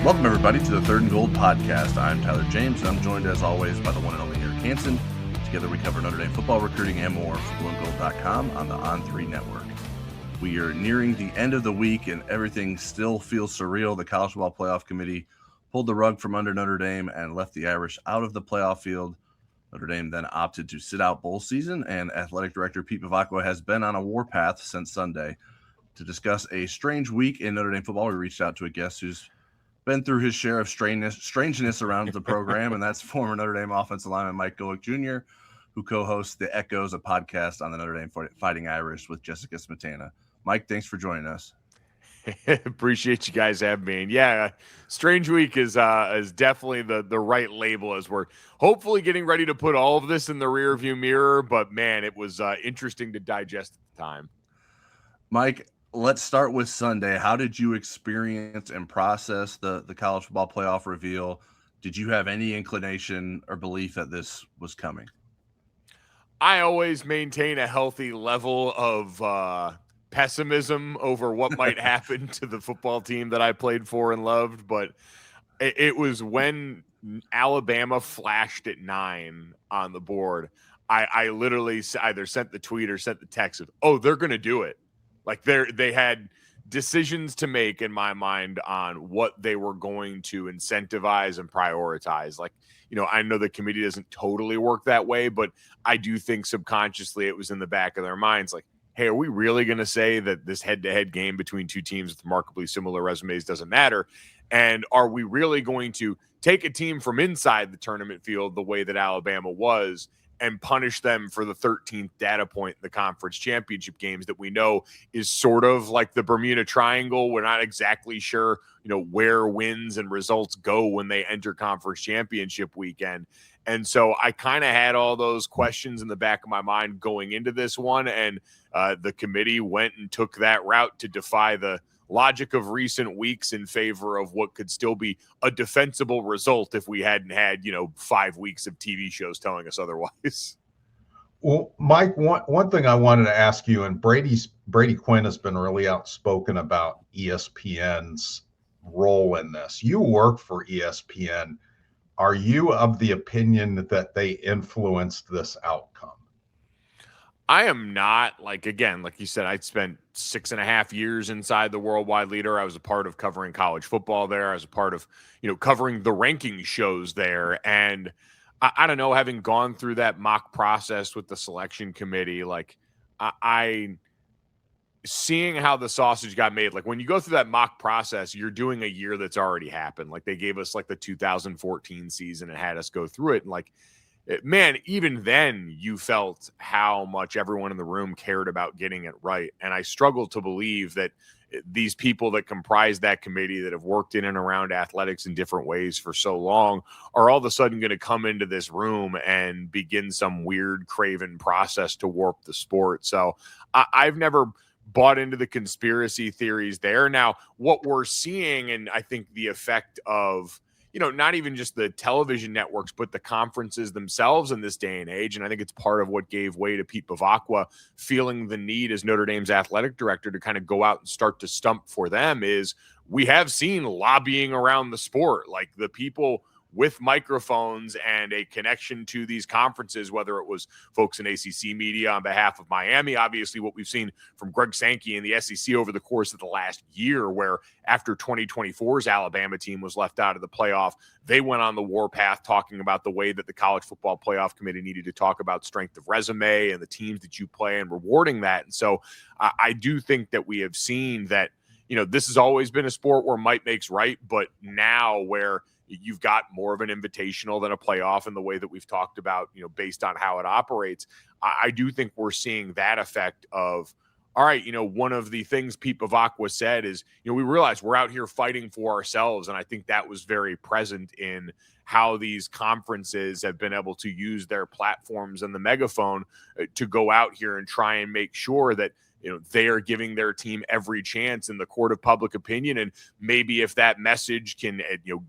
Welcome, everybody, to the Third and Gold podcast. I'm Tyler James, and I'm joined, as always, by the one and only Eric Hansen. Together, we cover Notre Dame football recruiting and more for blueandgold.com on the On3 network. We are nearing the end of the week, and everything still feels surreal. The College Football Playoff Committee pulled the rug from under Notre Dame and left the Irish out of the playoff field. Notre Dame then opted to sit out bowl season, and Athletic Director Pete Bavacqua has been on a warpath since Sunday. To discuss a strange week in Notre Dame football, we reached out to a guest who's been through his share of strangeness around the program, and that's former Notre Dame offensive lineman Mike Golic Jr., who co-hosts the Echoes, a podcast on the Notre Dame Fighting Irish with Jessica Smetana. Mike, thanks for joining us. Appreciate you guys having me. And yeah, strange week is definitely the right label, as we're hopefully getting ready to put all of this in the rearview mirror. But man, it was interesting to digest at the time. Mike, let's start with Sunday. How did you experience and process the college football playoff reveal? Did you have any inclination or belief that this was coming? I always maintain a healthy level of pessimism over what might happen to the football team that I played for and loved. But it was when Alabama flashed at 9 on the board, I literally either sent the tweet or sent the text of, oh, they're going to do it. Like they had decisions to make in my mind on what they were going to incentivize and prioritize. Like, you know, I know the committee doesn't totally work that way, but I do think subconsciously it was in the back of their minds. Like, hey, are we really going to say that this head-to-head game between two teams with remarkably similar resumes doesn't matter? And are we really going to take a team from inside the tournament field the way that Alabama was and punish them for the 13th data point in the conference championship games that we know is sort of like the Bermuda Triangle? We're not exactly sure, you know, where wins and results go when they enter conference championship weekend. And so I kind of had all those questions in the back of my mind going into this one. And the committee went and took that route to defy the logic of recent weeks in favor of what could still be a defensible result if we hadn't had, 5 weeks of TV shows telling us otherwise. Well, Mike, one thing I wanted to ask you, and Brady Quinn has been really outspoken about ESPN's role in this. You work for ESPN. Are you of the opinion that they influenced this outcome? I am not. Like you said, I spent 6.5 years inside the Worldwide Leader. I was a part of covering college football there. I was a part of, covering the ranking shows there. And I don't know, having gone through that mock process with the selection committee, like I seeing how the sausage got made. Like when you go through that mock process, you're doing a year that's already happened. Like they gave us like the 2014 season and had us go through it. And like, man, even then you felt how much everyone in the room cared about getting it right. And I struggle to believe that these people that comprise that committee that have worked in and around athletics in different ways for so long are all of a sudden going to come into this room and begin some weird craven process to warp the sport. So I've never bought into the conspiracy theories there. Now, what we're seeing, and I think the effect of, not even just the television networks, but the conferences themselves in this day and age. And I think it's part of what gave way to Pete Bavacqua feeling the need as Notre Dame's athletic director to kind of go out and start to stump for them is we have seen lobbying around the sport, like the people with microphones and a connection to these conferences, whether it was folks in ACC media on behalf of Miami, obviously what we've seen from Greg Sankey and the SEC over the course of the last year, where after 2024's Alabama team was left out of the playoff, they went on the warpath talking about the way that the College Football Playoff Committee needed to talk about strength of resume and the teams that you play and rewarding that. And so I do think that we have seen that, this has always been a sport where might makes right, but now where you've got more of an invitational than a playoff in the way that we've talked about, based on how it operates. I do think we're seeing that effect of, all right, one of the things Pete Bavacqua said is, we realize we're out here fighting for ourselves. And I think that was very present in how these conferences have been able to use their platforms and the megaphone to go out here and try and make sure that they are giving their team every chance in the court of public opinion. And maybe if that message can,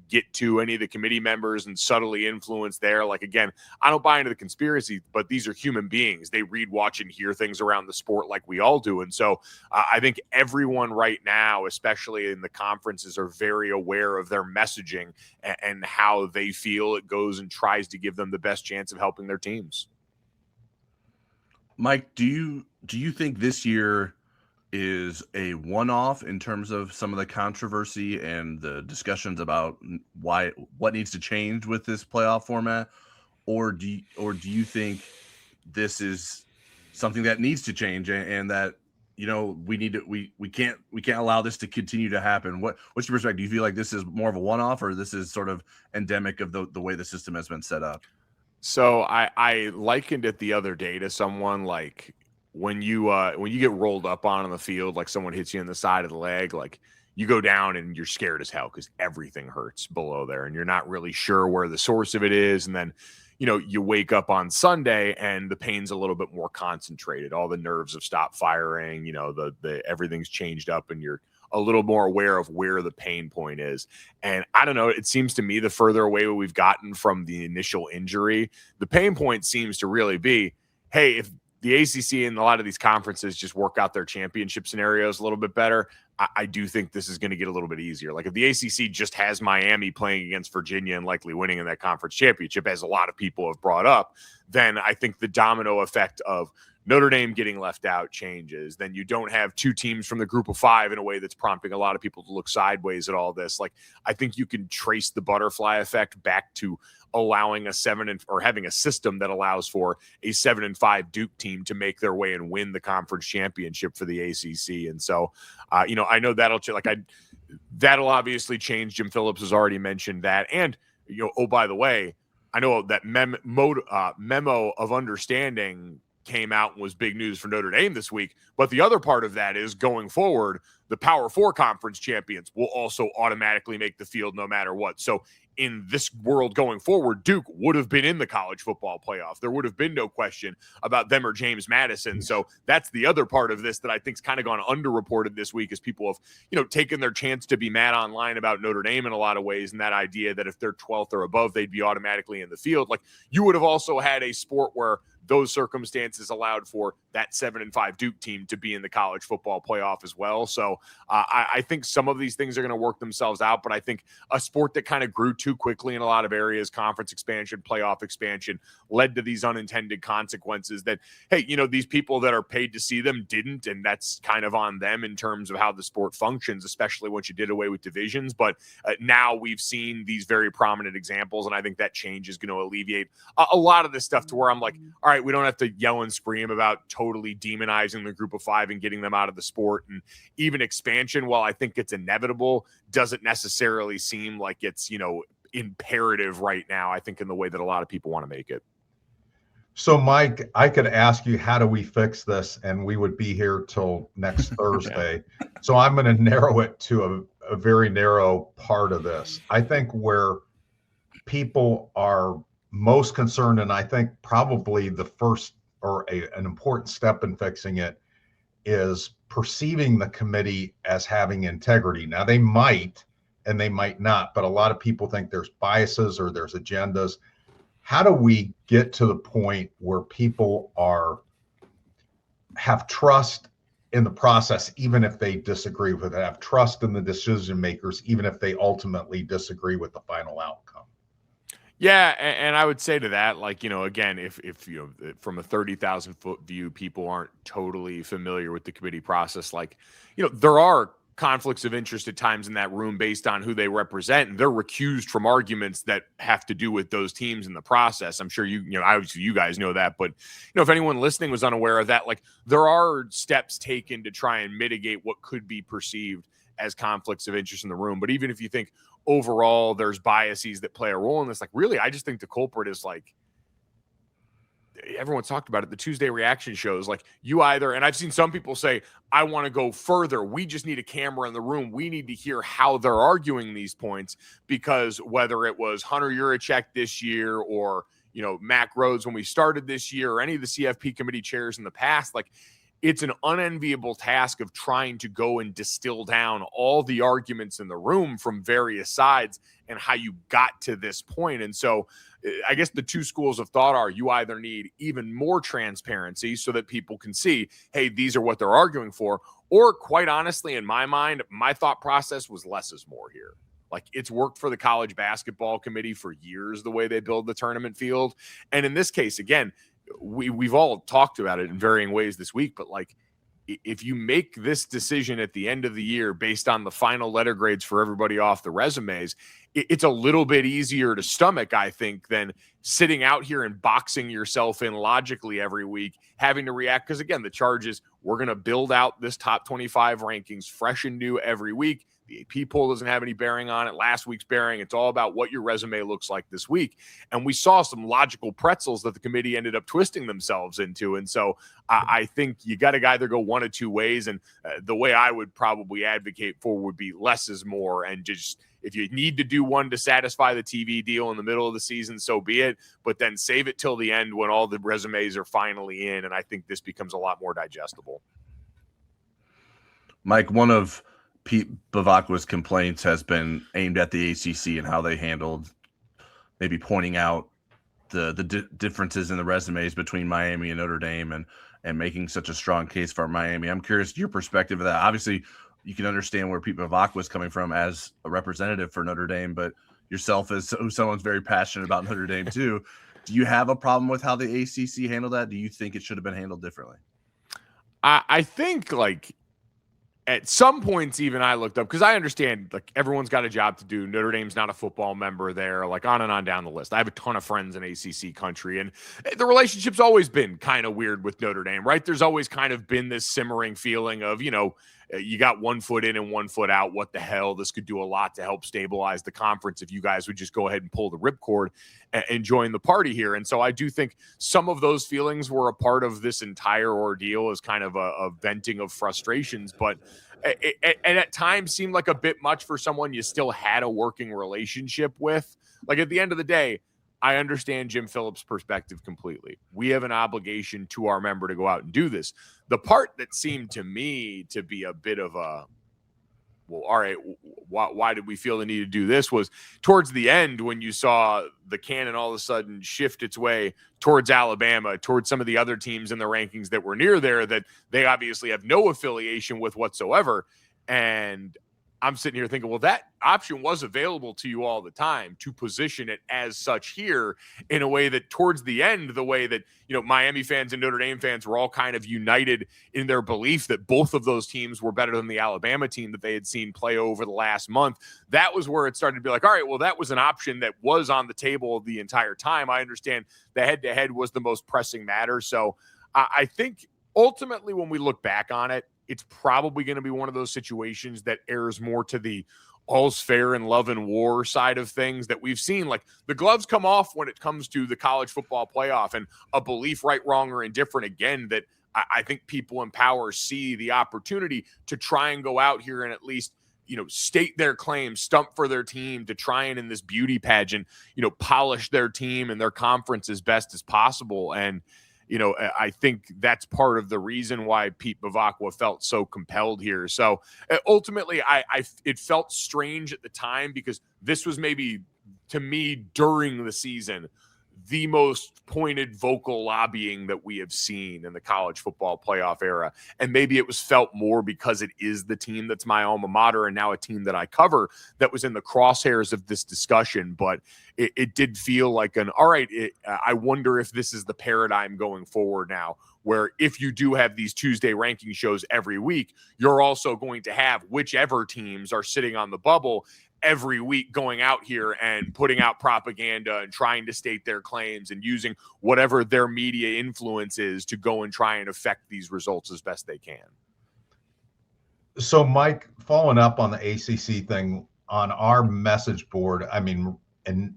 get to any of the committee members and subtly influence there, like, again, I don't buy into the conspiracy, but these are human beings. They read, watch, and hear things around the sport like we all do. And so I think everyone right now, especially in the conferences, are very aware of their messaging and how they feel it goes and tries to give them the best chance of helping their teams. Mike, do you think this year is a one-off in terms of some of the controversy and the discussions about what needs to change with this playoff format, or do you think this is something that needs to change and that we can't allow this to continue to happen? What's your perspective? Do you feel like this is more of a one-off, or this is sort of endemic of the way the system has been set up? So I likened it the other day to someone like when you get rolled up on the field, like someone hits you in the side of the leg, like you go down and you're scared as hell because everything hurts below there and you're not really sure where the source of it is. And then, you wake up on Sunday and the pain's a little bit more concentrated. All the nerves have stopped firing, the everything's changed up and you're a little more aware of where the pain point is. And I don't know, it seems to me the further away we've gotten from the initial injury, the pain point seems to really be, hey, if the ACC and a lot of these conferences just work out their championship scenarios a little bit better, I do think this is going to get a little bit easier. Like if the ACC just has Miami playing against Virginia and likely winning in that conference championship, as a lot of people have brought up, then I think the domino effect of Notre Dame getting left out changes. Then you don't have two teams from the group of five in a way that's prompting a lot of people to look sideways at all this. Like, I think you can trace the butterfly effect back to allowing having a system that allows for a 7-5 Duke team to make their way and win the conference championship for the ACC. And so, I know that'll obviously change. Jim Phillips has already mentioned that. And, oh, by the way, I know that memo of understanding came out and was big news for Notre Dame this week. But the other part of that is going forward, the Power Four conference champions will also automatically make the field no matter what. So in this world going forward, Duke would have been in the college football playoff. There would have been no question about them or James Madison. So that's the other part of this that I think's kind of gone underreported this week, as people have, taken their chance to be mad online about Notre Dame in a lot of ways. And that idea that if they're 12th or above, they'd be automatically in the field. Like, you would have also had a sport where those circumstances allowed for that 7-5 Duke team to be in the college football playoff as well. So I think some of these things are going to work themselves out, but I think a sport that kind of grew too quickly in a lot of areas, conference expansion, playoff expansion, led to these unintended consequences that, hey, these people that are paid to see them didn't, and that's kind of on them in terms of how the sport functions, especially once you did away with divisions. But now we've seen these very prominent examples, and I think that change is going to alleviate a lot of this stuff to where I'm like, all right, we don't have to yell and scream about totally demonizing the group of five and getting them out of the sport. And even expansion, while I think it's inevitable, doesn't necessarily seem like it's, imperative right now, I think, in the way that a lot of people want to make it. So, Mike, I could ask you, how do we fix this? And we would be here till next Thursday. Yeah. So I'm going to narrow it to a very narrow part of this. I think where people are most concerned, and I think probably the first or an important step in fixing it, is perceiving the committee as having integrity. Now, they might and they might not, but a lot of people think there's biases or there's agendas. How do we get to the point where people have trust in the process, even if they disagree with it, have trust in the decision makers, even if they ultimately disagree with the final outcome? Yeah, and I would say to that, like, again, if from a 30,000 foot view, people aren't totally familiar with the committee process, like, there are conflicts of interest at times in that room based on who they represent, and they're recused from arguments that have to do with those teams in the process. I'm sure obviously you guys know that, but if anyone listening was unaware of that, like, there are steps taken to try and mitigate what could be perceived as conflicts of interest in the room. But even if you think overall there's biases that play a role in this, like, really, I just think the culprit is, like, everyone's talked about it, the Tuesday reaction shows. Like, you either, and I've seen some people say, I want to go further. We just need a camera in the room. We need to hear how they're arguing these points, because whether it was Hunter Yurachek this year or, Mac Rhodes when we started this year, or any of the CFP committee chairs in the past, like, it's an unenviable task of trying to go and distill down all the arguments in the room from various sides and how you got to this point. And so I guess the two schools of thought are you either need even more transparency so that people can see, hey, these are what they're arguing for. Or quite honestly, in my mind, my thought process was less is more here. Like, it's worked for the college basketball committee for years, the way they build the tournament field. And in this case, again, we've all talked about it in varying ways this week, but like, if you make this decision at the end of the year based on the final letter grades for everybody off the resumes, it's a little bit easier to stomach, I think, than sitting out here and boxing yourself in logically every week, having to react. Because again, the charge is we're going to build out this top 25 rankings fresh and new every week. The AP poll doesn't have any bearing on it. Last week's bearing. It's all about what your resume looks like this week. And we saw some logical pretzels that the committee ended up twisting themselves into. And so I think you got to either go one of two ways. And the way I would probably advocate for would be less is more. And just, if you need to do one to satisfy the TV deal in the middle of the season, so be it. But then save it till the end when all the resumes are finally in. And I think this becomes a lot more digestible. Mike, one of Pete Bavacqua's complaints has been aimed at the ACC and how they handled maybe pointing out the differences in the resumes between Miami and Notre Dame and making such a strong case for Miami. I'm curious your perspective of that. Obviously, you can understand where Pete Bavacqua is coming from as a representative for Notre Dame, but yourself as someone's very passionate about Notre Dame too. Do you have a problem with how the ACC handled that? Do you think it should have been handled differently? I think, like, at some points, even I looked up, because I understand, like, everyone's got a job to do. Notre Dame's not a football member there, like, on and on down the list. I have a ton of friends in ACC country, and the relationship's always been kind of weird with Notre Dame, right? There's always kind of been this simmering feeling of, you know, you got 1 foot in and 1 foot out. What the hell? This could do a lot to help stabilize the conference if you guys would just go ahead and pull the ripcord and join the party here. And so I do think some of those feelings were a part of this entire ordeal as kind of a venting of frustrations, but and at times seemed like a bit much for someone you still had a working relationship with. Like, at the end of the day, I understand Jim Phillips' perspective completely. We have an obligation to our member to go out and do this. The part that seemed to me to be a bit of a, well, all right, why did we feel the need to do this, was towards the end when you saw the cannon all of a sudden shift its way towards Alabama, towards some of the other teams in the rankings that were near there that they obviously have no affiliation with whatsoever. And I'm sitting here thinking, well, that option was available to you all the time to position it as such here in a way that towards the end, the way that, you know, Miami fans and Notre Dame fans were all kind of united in their belief that both of those teams were better than the Alabama team that they had seen play over the last month. That was where it started to be like, all right, well, that was an option that was on the table the entire time. I understand the head-to-head was the most pressing matter. So I think ultimately when we look back on it, it's probably going to be one of those situations that errs more to the all's fair in love and war side of things that we've seen. Like, the gloves come off when it comes to the college football playoff, and a belief, right, wrong, or indifferent, again, that I think people in power see the opportunity to try and go out here and at least, you know, state their claim, stump for their team, to try and in this beauty pageant, you know, polish their team and their conference as best as possible. And, you know, I think that's part of the reason why Pete Bavacqua felt so compelled here. So ultimately, it felt strange at the time because this was maybe, to me, during the season, the most pointed vocal lobbying that we have seen in the college football playoff era. And maybe it was felt more because it is the team that's my alma mater and now a team that I cover that was in the crosshairs of this discussion. But it did feel like all right, I wonder if this is the paradigm going forward now, where if you do have these Tuesday ranking shows every week, you're also going to have whichever teams are sitting on the bubble every week going out here and putting out propaganda and trying to state their claims and using whatever their media influence is to go and try and affect these results as best they can. So, Mike, following up on the ACC thing, on our message board, I mean, and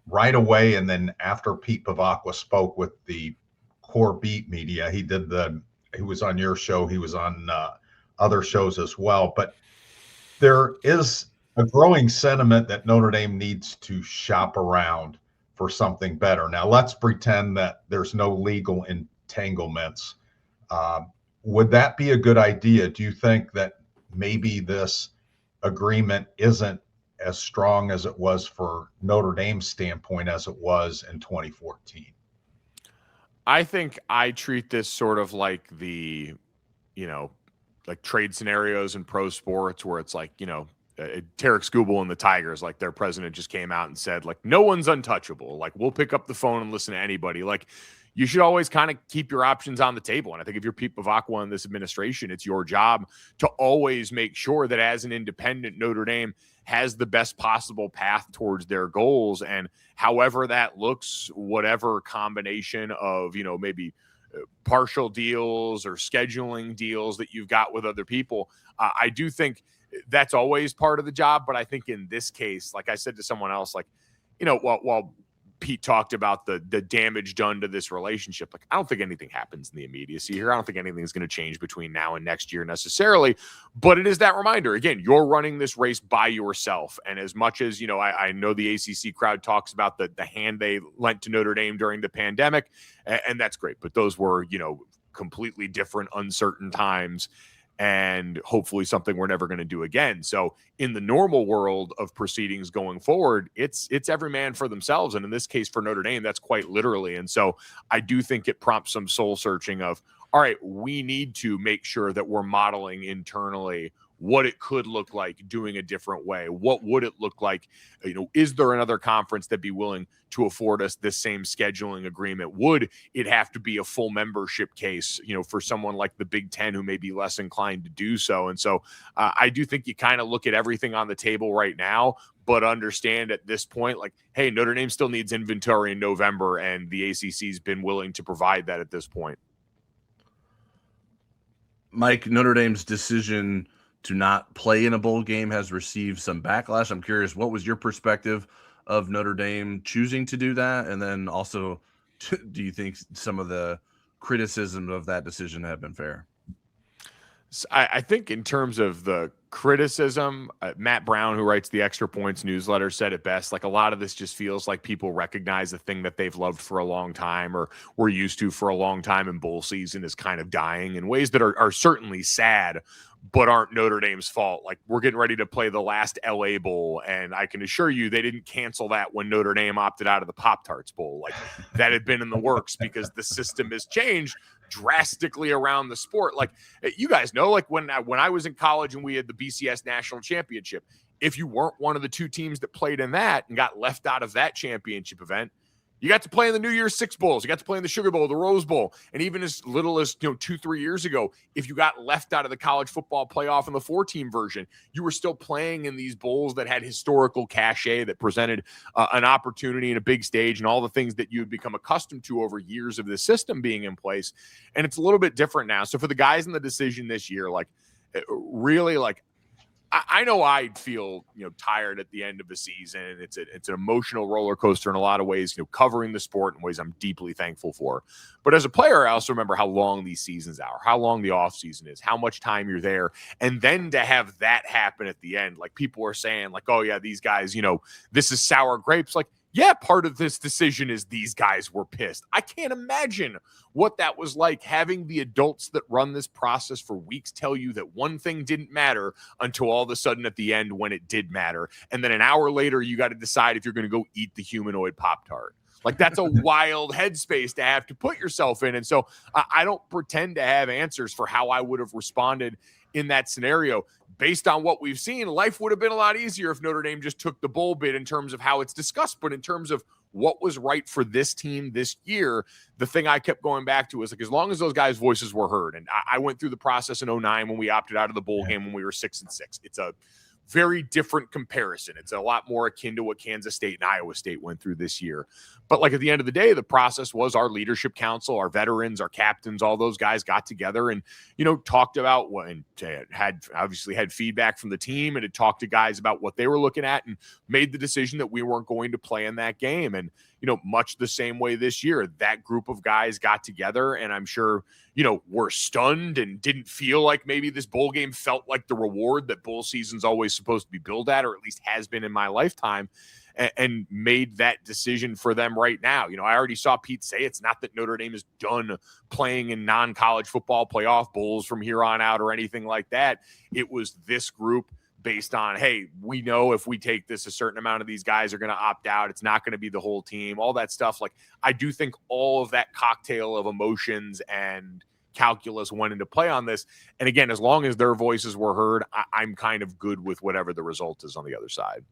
right away, and then after Pete Bavacqua spoke with the core beat media, he was on your show, he was on other shows as well, but there is a growing sentiment that Notre Dame needs to shop around for something better. Now, let's pretend that there's no legal entanglements. would that be a good idea? Do you think that maybe this agreement isn't as strong as it was for Notre Dame's standpoint as it was in 2014? I think I treat this sort of like like trade scenarios in pro sports where it's like, Tarek Skubal and the Tigers, like their president just came out and said, like, no one's untouchable. Like, we'll pick up the phone and listen to anybody. Like, you should always kind of keep your options on the table. And I think if you're Pete Bavacqua in this administration, it's your job to always make sure that as an independent, Notre Dame has the best possible path towards their goals. And however that looks, whatever combination of, maybe partial deals or scheduling deals that you've got with other people, I do think that's always part of the job. But I think in this case, like I said to someone else, like, while Pete talked about the damage done to this relationship, like, I don't think anything happens in the immediacy here. I don't think anything's going to change between now and next year necessarily, but it is that reminder. Again, you're running this race by yourself. And as much as, I know the ACC crowd talks about the hand they lent to Notre Dame during the pandemic, and that's great, but those were, completely different, uncertain times, and hopefully something we're never going to do again. So in the normal world of proceedings going forward, it's every man for themselves. And in this case for Notre Dame, that's quite literally. And so I do think it prompts some soul searching of, all right, we need to make sure that we're modeling internally what it could look like doing a different way. What would it look like? Is there another conference that'd be willing to afford us this same scheduling agreement? Would it have to be a full membership case, for someone like the Big Ten who may be less inclined to do so? And so I do think you kind of look at everything on the table right now, but understand at this point, like, hey, Notre Dame still needs inventory in November, and the ACC's been willing to provide that at this point. Mike, Notre Dame's decision to not play in a bowl game has received some backlash. I'm curious, what was your perspective of Notre Dame choosing to do that? And then also, do you think some of the criticism of that decision have been fair? I think in terms of the criticism, Matt Brown, who writes the Extra Points newsletter, said it best. Like, a lot of this just feels like people recognize the thing that they've loved for a long time or were used to for a long time in bowl season is kind of dying in ways that are certainly sad, but aren't Notre Dame's fault. Like, we're getting ready to play the last LA Bowl, and I can assure you they didn't cancel that when Notre Dame opted out of the Pop-Tarts Bowl. Like, that had been in the works because the system has changed drastically around the sport. Like, you guys know, like when I was in college and we had the BCS National Championship, if you weren't one of the two teams that played in that and got left out of that championship event, you got to play in the New Year's Six Bowls. You got to play in the Sugar Bowl, the Rose Bowl. And even as little as 2-3 years ago, if you got left out of the college football playoff in the 4-team version, you were still playing in these bowls that had historical cachet, that presented an opportunity and a big stage and all the things that you had become accustomed to over years of the system being in place. And it's a little bit different now. So for the guys in the decision this year, like, really, like, I know I'd feel, tired at the end of the season. It's an emotional roller coaster in a lot of ways, covering the sport in ways I'm deeply thankful for. But as a player, I also remember how long these seasons are, how long the off season is, how much time you're there. And then to have that happen at the end, like, people are saying, like, oh yeah, these guys, this is sour grapes. Like, yeah, part of this decision is these guys were pissed. I can't imagine what that was like, having the adults that run this process for weeks tell you that one thing didn't matter until all of a sudden at the end when it did matter. And then an hour later, you got to decide if you're going to go eat the humanoid Pop-Tart. Like, that's a wild headspace to have to put yourself in. And so I don't pretend to have answers for how I would have responded in that scenario. Based on what we've seen, life would have been a lot easier if Notre Dame just took the bowl bid in terms of how it's discussed. But in terms of what was right for this team this year, the thing I kept going back to was, like, as long as those guys' voices were heard, and I went through the process in 2009 when we opted out of the bowl game when we were 6-6. It's a very different comparison. It's a lot more akin to what Kansas State and Iowa State went through this year. But, like, at the end of the day, the process was our leadership council, our veterans, our captains, all those guys got together and, talked about what, and had feedback from the team, and had talked to guys about what they were looking at and made the decision that we weren't going to play in that game. And, much the same way this year. That group of guys got together, and I'm sure, were stunned and didn't feel like maybe this bowl game felt like the reward that bowl season's always supposed to be billed at, or at least has been in my lifetime, and made that decision for them right now. I already saw Pete say it's not that Notre Dame is done playing in non-college football playoff bowls from here on out or anything like that. It was this group based on, hey, we know if we take this, a certain amount of these guys are going to opt out. It's not going to be the whole team, all that stuff. Like, I do think all of that cocktail of emotions and calculus went into play on this. And again, as long as their voices were heard, I'm kind of good with whatever the result is on the other side.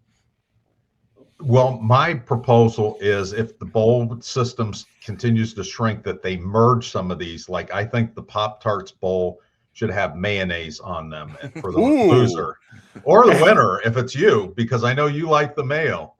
Well, my proposal is, if the bowl system continues to shrink, that they merge some of these. Like, I think the Pop-Tarts Bowl should have mayonnaise on them for the loser or the winner, if it's you, because I know you like the mayo.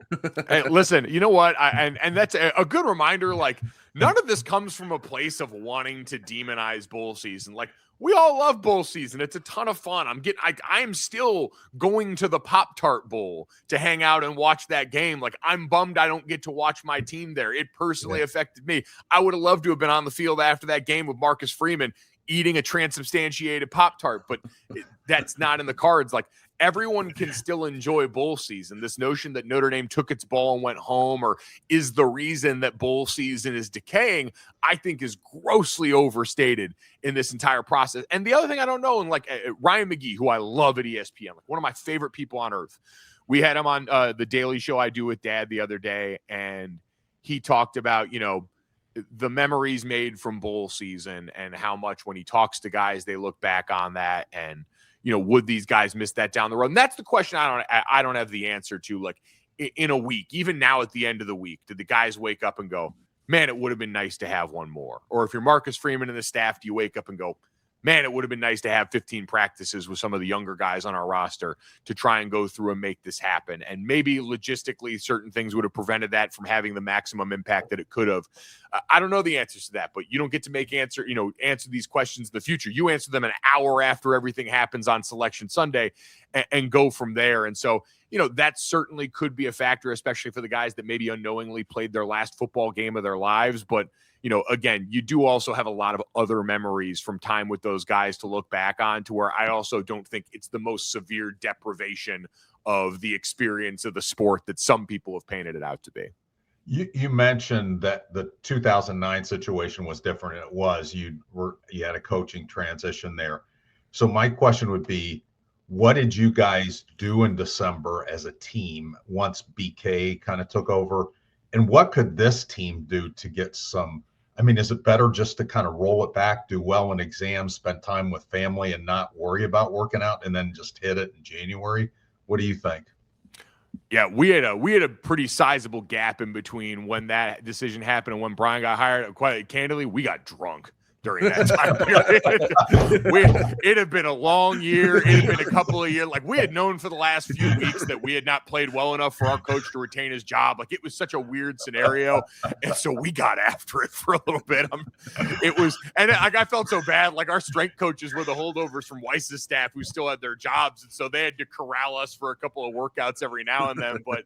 Hey, listen, you know what? And that's a good reminder. Like, none of this comes from a place of wanting to demonize bowl season. Like, we all love bowl season. It's a ton of fun. I am still going to the Pop-Tart Bowl to hang out and watch that game. Like, I'm bummed I don't get to watch my team there. It personally affected me. I would have loved to have been on the field after that game with Marcus Freeman eating a transubstantiated Pop-Tart, but that's not in the cards. Like, everyone can still enjoy bowl season. This notion that Notre Dame took its ball and went home, or is the reason that bowl season is decaying, I think is grossly overstated in this entire process. And the other thing I don't know, and like Ryan McGee, who I love at ESPN, like one of my favorite people on earth, we had him on the daily show I do with Dad the other day, and he talked about, the memories made from bowl season and how much when he talks to guys, they look back on that and, would these guys miss that down the road? And that's the question I don't have the answer to. Like, in a week, even now at the end of the week, did the guys wake up and go, man, it would have been nice to have one more? Or if you're Marcus Freeman and the staff, do you wake up and go, man, it would have been nice to have 15 practices with some of the younger guys on our roster to try and go through and make this happen? And maybe logistically, certain things would have prevented that from having the maximum impact that it could have. I don't know the answers to that, but you don't get to answer these questions in the future. You answer them an hour after everything happens on Selection Sunday and go from there. And so, that certainly could be a factor, especially for the guys that maybe unknowingly played their last football game of their lives. But again, you do also have a lot of other memories from time with those guys to look back on, to where I also don't think it's the most severe deprivation of the experience of the sport that some people have painted it out to be. You mentioned that the 2009 situation was different. And it was, you had a coaching transition there. So my question would be, what did you guys do in December as a team once BK kind of took over? And what could this team do to get some? I mean, is it better just to kind of roll it back, do well in exams, spend time with family, and not worry about working out, and then just hit it in January? What do you think? Yeah, we had a pretty sizable gap in between when that decision happened and when Brian got hired. Quite candidly, we got drunk during that time period. It had been a long year. It had been a couple of years. Like, we had known for the last few weeks that we had not played well enough for our coach to retain his job. Like, it was such a weird scenario. And so we got after it for a little bit. I felt so bad. Like, our strength coaches were the holdovers from Weiss's staff who still had their jobs. And so they had to corral us for a couple of workouts every now and then. But,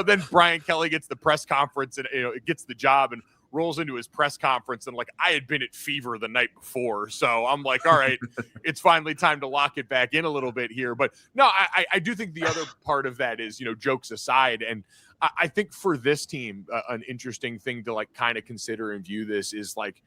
then Brian Kelly gets the press conference and, it gets the job and rolls into his press conference, and like, I had been at fever the night before, so I'm like, all right, it's finally time to lock it back in a little bit here. But no, I do think the other part of that is, jokes aside, and I think for this team, an interesting thing to like kind of consider and view this is like,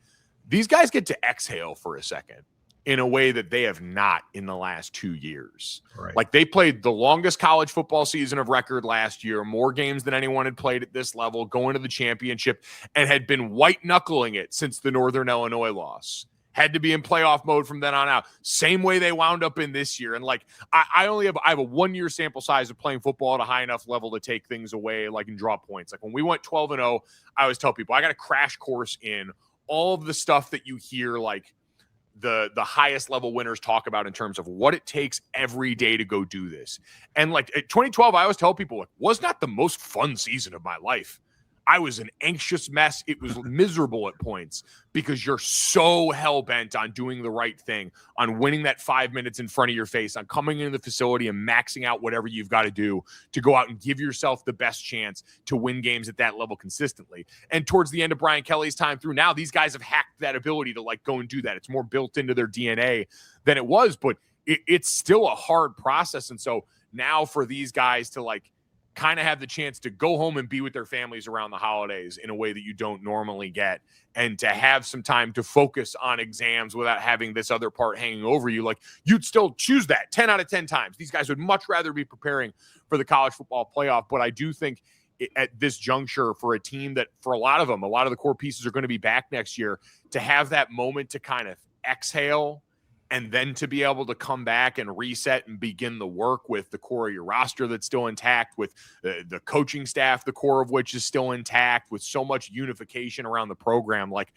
these guys get to exhale for a second in a way that they have not in the last 2 years. Right. Like, they played the longest college football season of record last year, more games than anyone had played at this level, going to the championship, and had been white knuckling it since the Northern Illinois loss. Had to be in playoff mode from then on out. Same way they wound up in this year. And like, I have a 1 year sample size of playing football at a high enough level to take things away, like, and draw points. Like, when we went 12-0, I always tell people, I got a crash course in all of the stuff that you hear, like, the highest level winners talk about in terms of what it takes every day to go do this. And like, at 2012, I always tell people, like, was not the most fun season of my life. I was an anxious mess. It was miserable at points because you're so hell-bent on doing the right thing, on winning that 5 minutes in front of your face, on coming into the facility and maxing out whatever you've got to do to go out and give yourself the best chance to win games at that level consistently. And towards the end of Brian Kelly's time through now, these guys have hacked that ability to like go and do that. It's more built into their DNA than it was, but it's still a hard process. And so now for these guys to like kind of have the chance to go home and be with their families around the holidays in a way that you don't normally get, and to have some time to focus on exams without having this other part hanging over you, like you'd still choose that 10 out of 10 times. These guys would much rather be preparing for the college football playoff. But I do think at this juncture, for a team that for a lot of them, a lot of the core pieces are going to be back next year, to have that moment to kind of exhale and then to be able to come back and reset and begin the work with the core of your roster that's still intact, with the coaching staff, the core of which is still intact, with so much unification around the program. Like,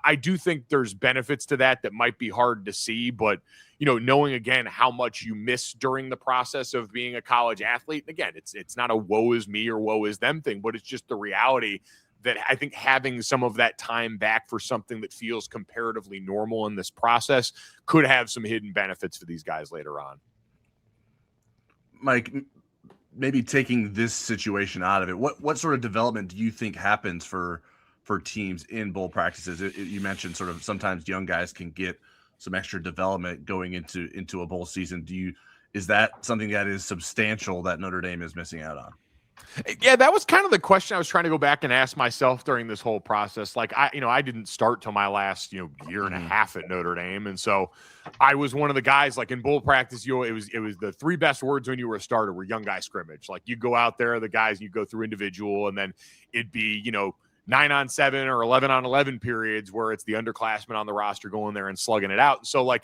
I do think there's benefits to that might be hard to see, but, you know, knowing again how much you miss during the process of being a college athlete, and again, it's not a woe is me or woe is them thing, but it's just the reality that I think having some of that time back for something that feels comparatively normal in this process could have some hidden benefits for these guys later on. Mike, maybe taking this situation out of it, what sort of development do you think happens for teams in bowl practices? You mentioned sort of sometimes young guys can get some extra development going into a bowl season. Is that something that is substantial that Notre Dame is missing out on? Yeah, that was kind of the question I was trying to go back and ask myself during this whole process. Like, I didn't start till my last, year and a half at Notre Dame. And so I was one of the guys, like in bowl practice, it was the three best words when you were a starter were young guy scrimmage. Like, you go out there, the guys, you go through individual, and then it'd be, 9-on-7 or 11-on-11 periods where it's the underclassmen on the roster going there and slugging it out. So like,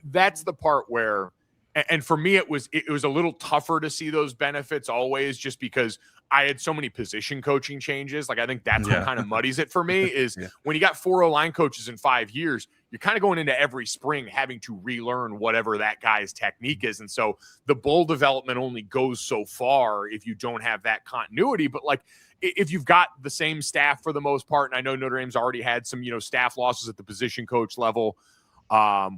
that's the part where, and for me, it was a little tougher to see those benefits always, just because I had so many position coaching changes. Like, I think that's what kind of muddies it for me is when you got 4 O-line coaches in 5 years, you're kind of going into every spring having to relearn whatever that guy's technique is. And so the bowl development only goes so far if you don't have that continuity. But like, if you've got the same staff for the most part, and I know Notre Dame's already had some, staff losses at the position coach level,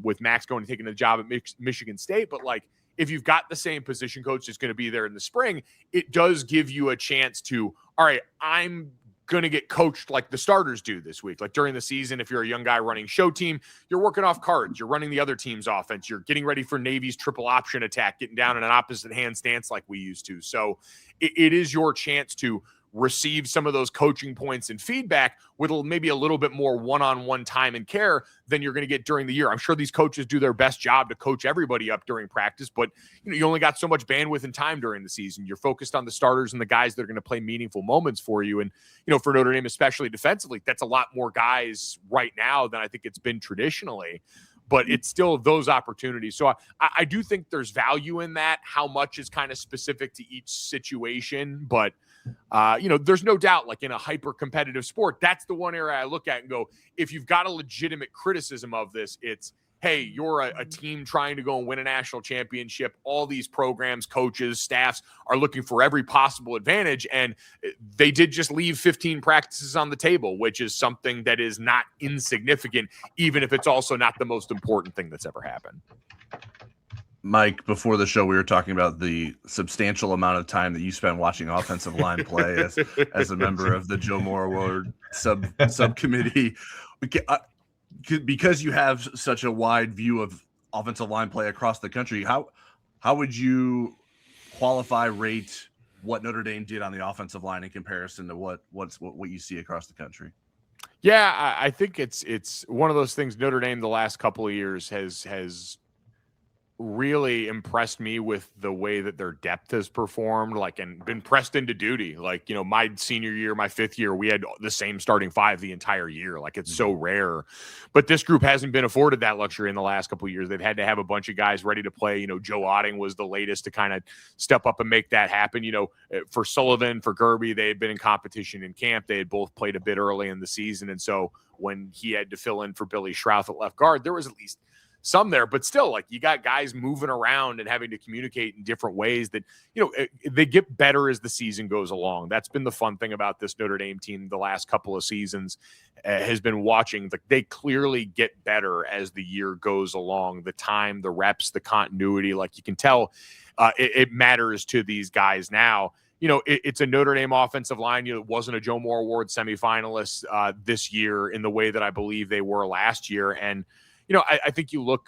with Max going and taking the job at Michigan State. But like, if you've got the same position coach that's going to be there in the spring, it does give you a chance to, all right, I'm going to get coached like the starters do this week. Like during the season, if you're a young guy running show team, you're working off cards, you're running the other team's offense, you're getting ready for Navy's triple option attack, getting down in an opposite hand stance like we used to. So it is your chance to receive some of those coaching points and feedback with maybe a little bit more one-on-one time and care than you're going to get during the year. I'm sure these coaches do their best job to coach everybody up during practice, but you only got so much bandwidth and time during the season. You're focused on the starters and the guys that are going to play meaningful moments for you. And, for Notre Dame, especially defensively, that's a lot more guys right now than I think it's been traditionally, but it's still those opportunities. So I do think there's value in that. How much is kind of specific to each situation, but there's no doubt, like in a hyper competitive sport, that's the one area I look at and go, if you've got a legitimate criticism of this, it's, hey, you're a team trying to go and win a national championship. All these programs, coaches, staffs are looking for every possible advantage. And they did just leave 15 practices on the table, which is something that is not insignificant, even if it's also not the most important thing that's ever happened. Mike, before the show, we were talking about the substantial amount of time that you spent watching offensive line play as a member of the Joe Moore Award subcommittee. Because you have such a wide view of offensive line play across the country, how would you rate what Notre Dame did on the offensive line in comparison to what you see across the country? Yeah, I think it's one of those things. Notre Dame the last couple of years has really impressed me with the way that their depth has performed, like, and been pressed into duty. Like, my senior year, my 5th year, we had the same starting 5 the entire year. Like, it's so rare, but this group hasn't been afforded that luxury in the last couple of years. They've had to have a bunch of guys ready to play. Joe Otting was the latest to kind of step up and make that happen. For Sullivan, for Gerby, they had been in competition in camp. They had both played a bit early in the season. And so when he had to fill in for Billy Schrouth at left guard, there was at least some there, but still, like, you got guys moving around and having to communicate in different ways that, they get better as the season goes along. That's been the fun thing about this Notre Dame team the last couple of seasons, has been watching. Like, they clearly get better as the year goes along. The time, the reps, the continuity, like, you can tell it matters to these guys now. It's a Notre Dame offensive line. It wasn't a Joe Moore Award semifinalist this year in the way that I believe they were last year. And, I think you look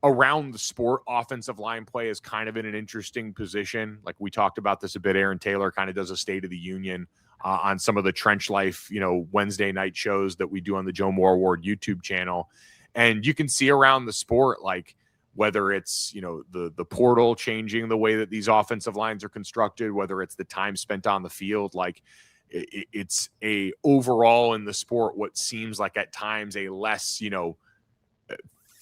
around the sport, offensive line play is kind of in an interesting position. Like, we talked about this a bit. Aaron Taylor kind of does a State of the Union on some of the Trench Life, Wednesday night shows that we do on the Joe Moore Award YouTube channel. And you can see around the sport, like, whether it's, the portal changing the way that these offensive lines are constructed, whether it's the time spent on the field, like, it's a overall in the sport, what seems like at times a less,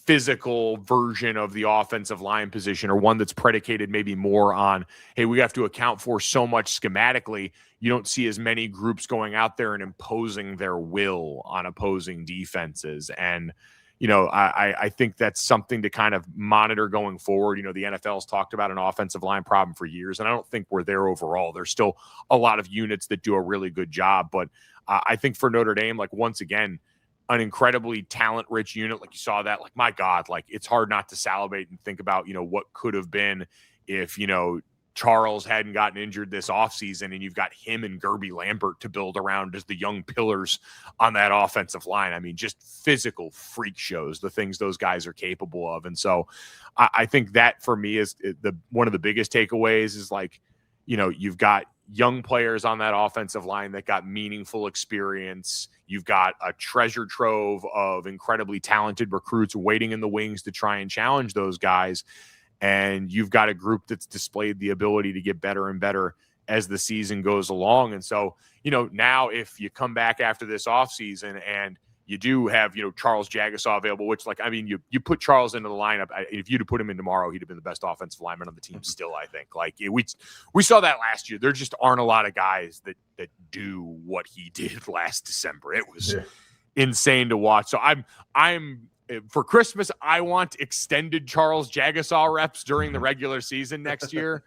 physical version of the offensive line position, or one that's predicated maybe more on, hey, we have to account for so much schematically. You don't see as many groups going out there and imposing their will on opposing defenses. And, I think that's something to kind of monitor going forward. The NFL's talked about an offensive line problem for years, and I don't think we're there overall. There's still a lot of units that do a really good job. But I think for Notre Dame, like, once again, an incredibly talent-rich unit. Like, you saw that, like, my God, like, it's hard not to salivate and think about, what could have been if, Charles hadn't gotten injured this offseason, and you've got him and Gerby Lambert to build around as the young pillars on that offensive line. I mean, just physical freak shows, the things those guys are capable of. And so I think that for me is one of the biggest takeaways is, like, you've got young players on that offensive line that got meaningful experience. You've got a treasure trove of incredibly talented recruits waiting in the wings to try and challenge those guys. And you've got a group that's displayed the ability to get better and better as the season goes along. And so, now if you come back after this offseason and you do have, Charles Jagasaw available, which, like, I mean, you put Charles into the lineup. If you'd have put him in tomorrow, he'd have been the best offensive lineman on the team still, I think. Like, we saw that last year. There just aren't a lot of guys that do what he did last December. It was insane to watch. So I'm for Christmas, I want extended Charles Jagasaw reps during the regular season next year,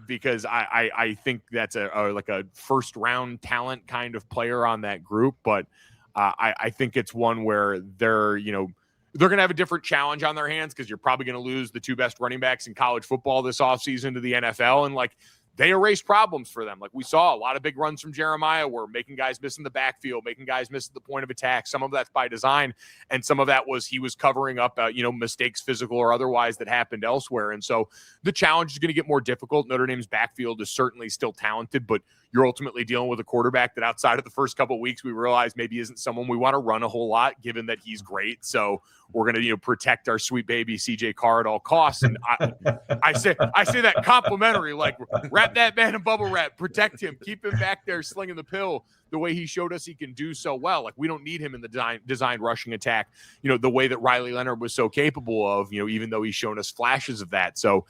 because I think that's like a first round talent kind of player on that group. But I think it's one where they're going to have a different challenge on their hands, because you're probably going to lose the two best running backs in college football this offseason to the NFL. And, like, they erased problems for them. Like, we saw a lot of big runs from Jeremiah where making guys miss in the backfield, making guys miss at the point of attack. Some of that's by design, and some of that was he was covering up, mistakes, physical or otherwise, that happened elsewhere. And so the challenge is going to get more difficult. Notre Dame's backfield is certainly still talented, but you're ultimately dealing with a quarterback that, outside of the first couple of weeks, we realized maybe isn't someone we want to run a whole lot, given that he's great. So we're going to, protect our sweet baby CJ Carr at all costs. And I say that complimentary, like, wrap that man in bubble wrap, protect him, keep him back there slinging the pill the way he showed us he can do so well. Like, we don't need him in the designed rushing attack, the way that Riley Leonard was so capable of, even though he's shown us flashes of that. So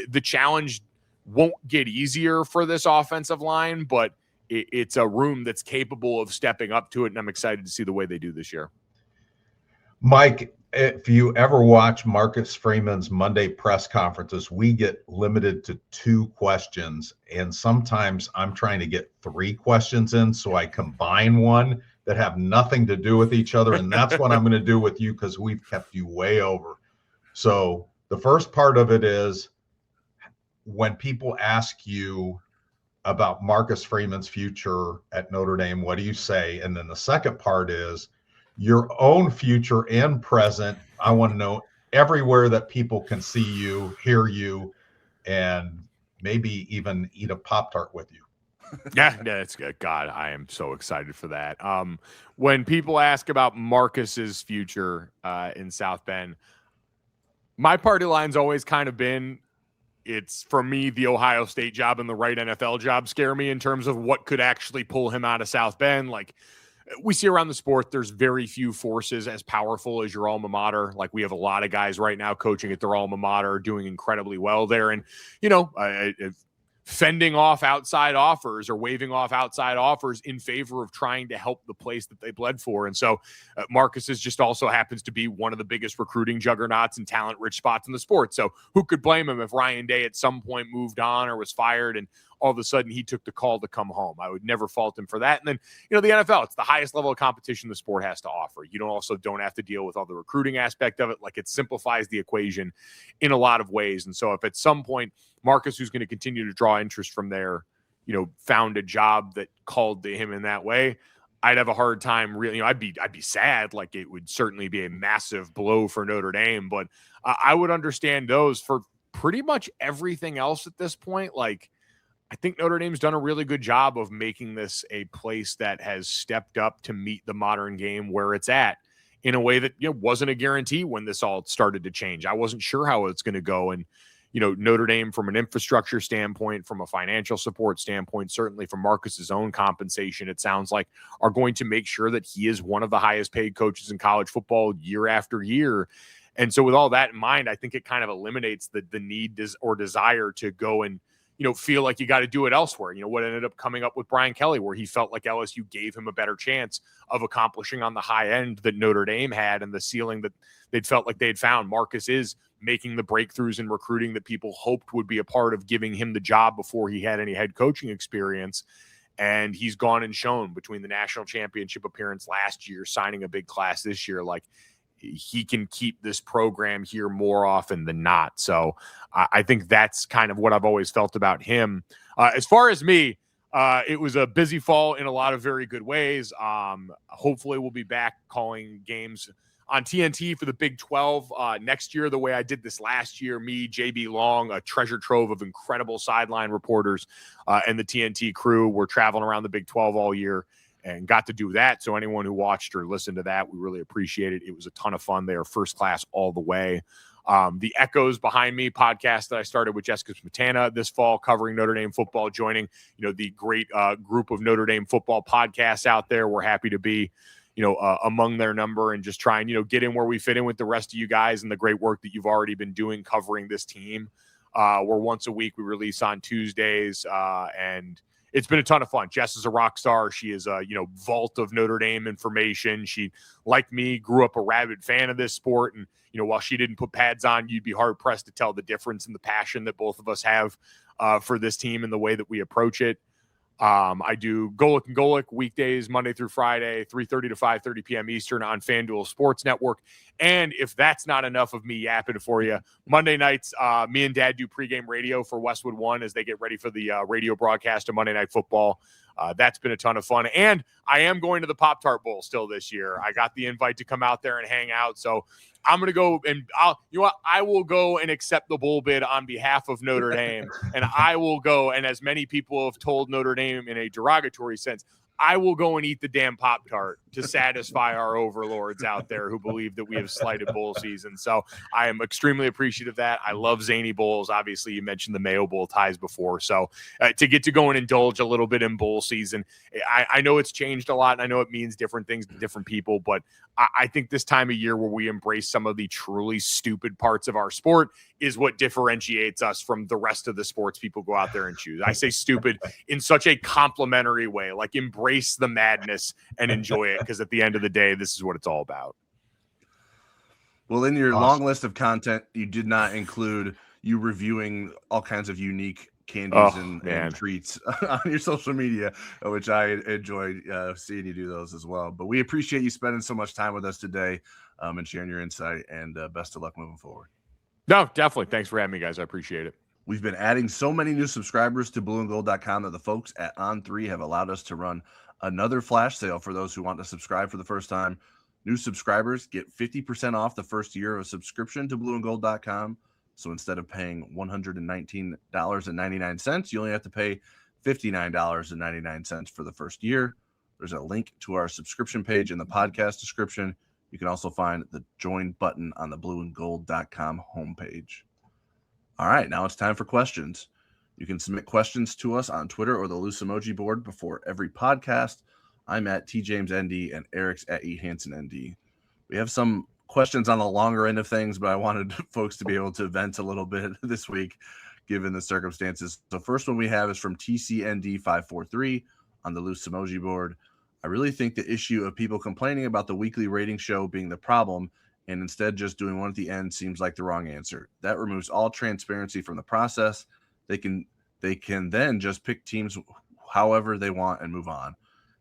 the challenge won't get easier for this offensive line, but it's a room that's capable of stepping up to it, and I'm excited to see the way they do this year. Mike, if you ever watch Marcus Freeman's Monday press conferences, we get limited to 2 questions, and sometimes I'm trying to get 3 questions in, so I combine one that have nothing to do with each other, and that's what I'm going to do with you, because we've kept you way over. So the first part of it is, when people ask you about Marcus Freeman's future at Notre Dame, what do you say? And then the second part is your own future and present. I want to know everywhere that people can see you, hear you, and maybe even eat a Pop-Tart with you. Yeah, that's good. God, I am so excited for that. When people ask about Marcus's future in South Bend, my party line's always kind of been, it's, for me, the Ohio State job and the right NFL job scare me in terms of what could actually pull him out of South Bend. Like, we see around the sport, there's very few forces as powerful as your alma mater. Like, we have a lot of guys right now coaching at their alma mater, doing incredibly well there. And, fending off outside offers or waving off outside offers in favor of trying to help the place that they bled for. And so Marcus is just also happens to be one of the biggest recruiting juggernauts and talent-rich spots in the sport. So who could blame him if Ryan Day at some point moved on or was fired and all of a sudden he took the call to come home? I would never fault him for that. And then, the NFL, it's the highest level of competition the sport has to offer. You don't have to deal with all the recruiting aspect of it. Like, it simplifies the equation in a lot of ways. And so if at some point Marcus, who's going to continue to draw interest from there, found a job that called to him in that way, I'd have a hard time really, I'd be sad. Like, it would certainly be a massive blow for Notre Dame, but I would understand those for pretty much everything else at this point. Like, I think Notre Dame's done a really good job of making this a place that has stepped up to meet the modern game where it's at in a way that wasn't a guarantee when this all started to change. I wasn't sure how it's going to go. And, Notre Dame, from an infrastructure standpoint, from a financial support standpoint, certainly from Marcus's own compensation, it sounds like, are going to make sure that he is one of the highest paid coaches in college football year after year. And so with all that in mind, I think it kind of eliminates the need or desire to go and, feel like you got to do it elsewhere. What ended up coming up with Brian Kelly, where he felt like LSU gave him a better chance of accomplishing on the high end that Notre Dame had and the ceiling that they'd felt like they'd found. Marcus is making the breakthroughs in recruiting that people hoped would be a part of giving him the job before he had any head coaching experience. And he's gone and shown between the national championship appearance last year, signing a big class this year, like, he can keep this program here more often than not. So I think that's kind of what I've always felt about him. As far as me, it was a busy fall in a lot of very good ways. Hopefully we'll be back calling games on TNT for the Big 12 next year, the way I did this last year. Me, JB Long, a treasure trove of incredible sideline reporters, and the TNT crew were traveling around the Big 12 all year and got to do that. So anyone who watched or listened to that, we really appreciate it. It was a ton of fun. They are first class all the way. The Echoes Behind Me podcast that I started with Jessica Smetana this fall, covering Notre Dame football, joining, the great group of Notre Dame football podcasts out there. We're happy to be, among their number and just try and, get in where we fit in with the rest of you guys and the great work that you've already been doing covering this team. We're once a week. We release on Tuesdays, and it's been a ton of fun. Jess is a rock star. She is a, vault of Notre Dame information. She, like me, grew up a rabid fan of this sport. And, while she didn't put pads on, you'd be hard pressed to tell the difference in the passion that both of us have for this team and the way that we approach it. I do Golic and Golic weekdays, Monday through Friday, 3:30 to 5:30 p.m. Eastern on FanDuel Sports Network. And if that's not enough of me yapping for you, Monday nights, me and Dad do pregame radio for Westwood One as they get ready for the radio broadcast of Monday Night Football. That's been a ton of fun. And I am going to the Pop-Tart Bowl still this year. I got the invite to come out there and hang out. So I'm going to go and I will go and accept the bowl bid on behalf of Notre Dame. And I will go, and as many people have told Notre Dame in a derogatory sense, I will go and eat the damn Pop-Tart to satisfy our overlords out there who believe that we have slighted bowl season. So I am extremely appreciative of that. I love zany bowls. Obviously, you mentioned the Mayo Bowl ties before. So to get to go and indulge a little bit in bowl season, I know it's changed a lot, and I know it means different things to different people, but I think this time of year where we embrace some of the truly stupid parts of our sport is what differentiates us from the rest of the sports people go out there and choose. I say stupid in such a complimentary way, like embrace the madness and enjoy it, because at the end of the day, this is what it's all about. Well, in your long list of content, you did not include you reviewing all kinds of unique candies and treats on your social media, which I enjoyed seeing you do those as well. But we appreciate you spending so much time with us today and sharing your insight, and best of luck moving forward. No, definitely. Thanks for having me, guys. I appreciate it. We've been adding so many new subscribers to blueandgold.com that the folks at On3 have allowed us to run another flash sale for those who want to subscribe for the first time. New subscribers get 50% off the first year of a subscription to blueandgold.com. So instead of paying $119.99, you only have to pay $59.99 for the first year. There's a link to our subscription page in the podcast description. You can also find the join button on the blueandgold.com homepage. All right, now it's time for questions. You can submit questions to us on Twitter or the loose emoji board before every podcast. I'm at TJamesND and Eric's at eHansenND. We have some questions on the longer end of things, but I wanted folks to be able to vent a little bit this week. given the circumstances. So first one we have is from TCND543 on the Loose Emoji board. I really think the issue of people complaining about the weekly rating show being the problem and instead just doing one at the end seems like the wrong answer. That removes all transparency from the process. They can then just pick teams however they want and move on.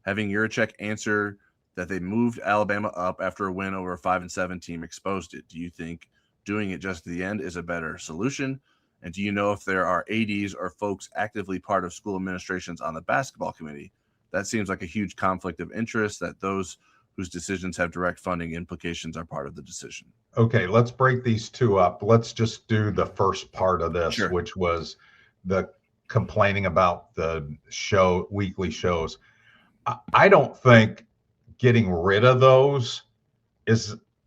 Having Yurachek answer that they moved Alabama up after a win over a 5-7 team exposed it. Do you think doing it just at the end is a better solution? And do you know if there are ADs or folks actively part of school administrations on the basketball committee? That seems like a huge conflict of interest, that those whose decisions have direct funding implications are part of the decision. Okay, let's break these two up. Let's just do the first part of this, Sure. which was the complaining about the weekly shows. I don't think getting rid of those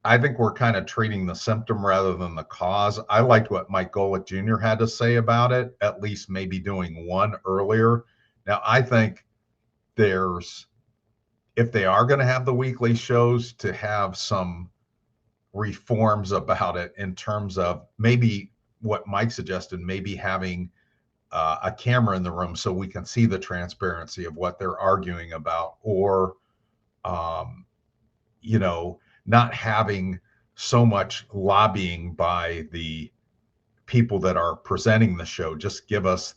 I think we're kind of treating the symptom rather than the cause. I liked what Mike Golic Jr. had to say about it, at least maybe doing one earlier. Now, I think if they are going to have the weekly shows, to have some reforms about it in terms of maybe what Mike suggested, maybe having a camera in the room so we can see the transparency of what they're arguing about, or not having so much lobbying by the people that are presenting the show. Just give us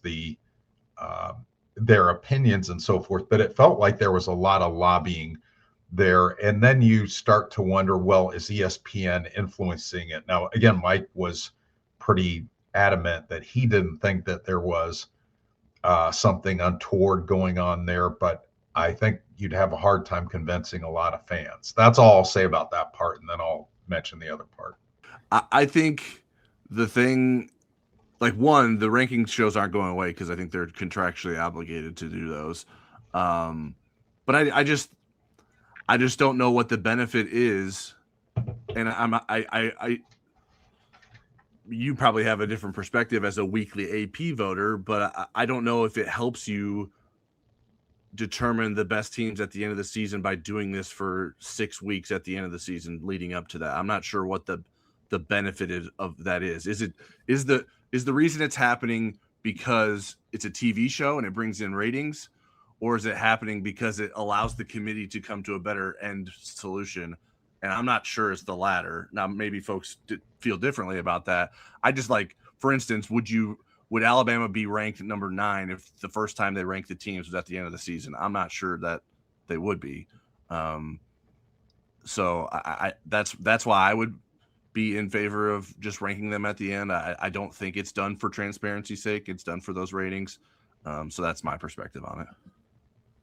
their opinions and so forth. But it felt like there was a lot of lobbying there. And then you start to wonder, well, is ESPN influencing it? Now, again, Mike was pretty adamant that he didn't think that there was something untoward going on there, but I think you'd have a hard time convincing a lot of fans. That's all I'll say about that part, and then I'll mention the other part. I think the thing, like, one, the ranking shows aren't going away because I think they're contractually obligated to do those. But I just don't know what the benefit is, and you probably have a different perspective as a weekly AP voter, but I don't know if it helps you determine the best teams at the end of the season by doing this for 6 weeks at the end of the season leading up to that. I'm not sure what the benefit of that is. Is the reason it's happening because it's a TV show and it brings in ratings, or is it happening because it allows the committee to come to a better end solution? And I'm not sure it's the latter. Now, maybe folks feel differently about that. I just, like, for instance, would Alabama be ranked at number 9 if the first time they ranked the teams was at the end of the season? I'm not sure that they would be. So that's why I would be in favor of just ranking them at the end. I don't think it's done for transparency's sake. It's done for those ratings. So that's my perspective on it.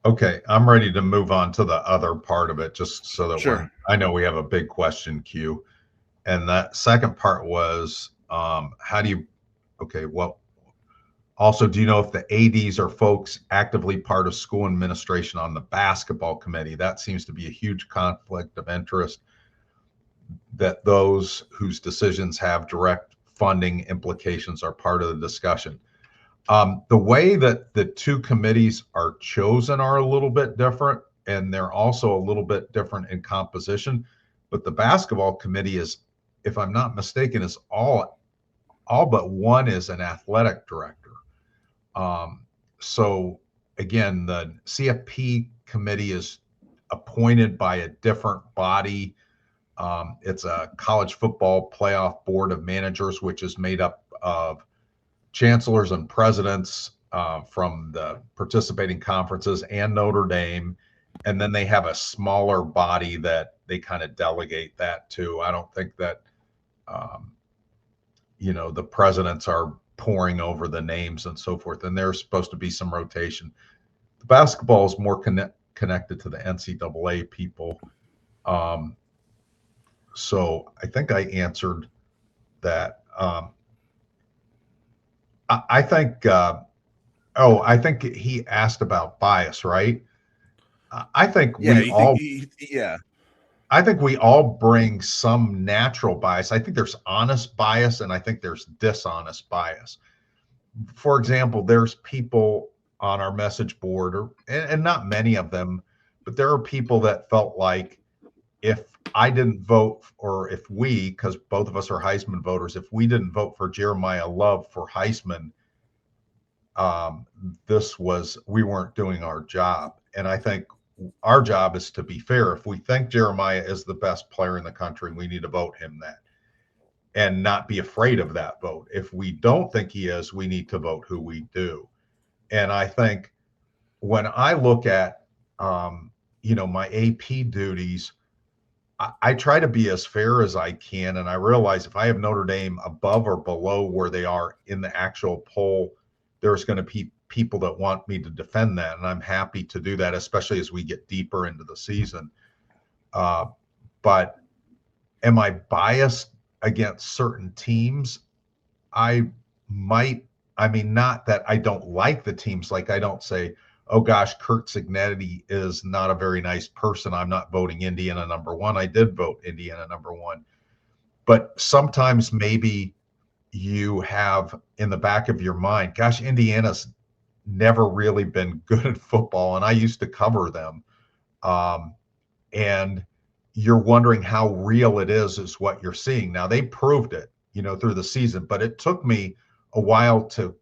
Okay, I'm ready to move on to the other part of it, just so that Sure. I know we have a big question queue. And that second part was, also, do you know if the ADs are folks actively part of school administration on the basketball committee? That seems to be a huge conflict of interest, that those whose decisions have direct funding implications are part of the discussion. The way that the two committees are chosen are a little bit different, and they're also a little bit different in composition. But the basketball committee is, if I'm not mistaken, is all but one is an athletic director. So again, the CFP committee is appointed by a different body. It's a college football playoff board of managers, which is made up of chancellors and presidents from the participating conferences and Notre Dame. And then they have a smaller body that they kind of delegate that to. I don't think that, the presidents are pouring over the names and so forth, and there's supposed to be some rotation. The basketball is more connected to the NCAA people. So I think I answered that. I think he asked about bias, right? I think I think we all bring some natural bias. I think there's honest bias, and I think there's dishonest bias. For example, there's people on our message board, and not many of them, but there are people that felt like if I didn't vote, or if we, because both of us are Heisman voters, if we didn't vote for Jeremiah Love for Heisman, we weren't doing our job. And I think our job is to be fair. If we think Jeremiah is the best player in the country, we need to vote him that and not be afraid of that vote. If we don't think he is, we need to vote who we do. And I think when I look at, my AP duties, I try to be as fair as I can. And I realize if I have Notre Dame above or below where they are in the actual poll, there's going to be people that want me to defend that. And I'm happy to do that, especially as we get deeper into the season. But am I biased against certain teams? Not that I don't like the teams. Like I don't say, oh gosh, Curt Cignetti is not a very nice person, I'm not voting Indiana number one. I did vote Indiana number one. But sometimes maybe you have in the back of your mind, gosh, Indiana's never really been good at football, and I used to cover them. And you're wondering how real it is what you're seeing. Now, they proved it, through the season, but it took me a while to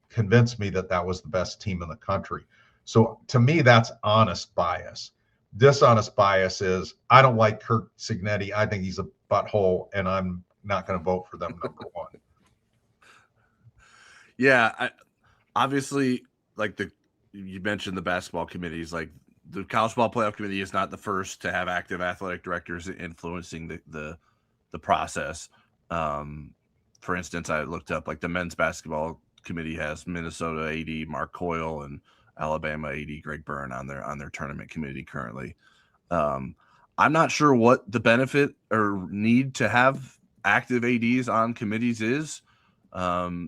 convince me that that was the best team in the country. So to me, that's honest bias. Dishonest bias is I don't like Curt Cignetti. I think he's a butthole, and I'm not going to vote for them number one. Yeah, obviously, like you mentioned the basketball committees, like the college ball playoff committee is not the first to have active athletic directors influencing the process. For instance, I looked up like the men's basketball committee has Minnesota AD Mark Coyle and Alabama AD Greg Byrne on their tournament committee currently. I'm not sure what the benefit or need to have active ADs on committees is. You're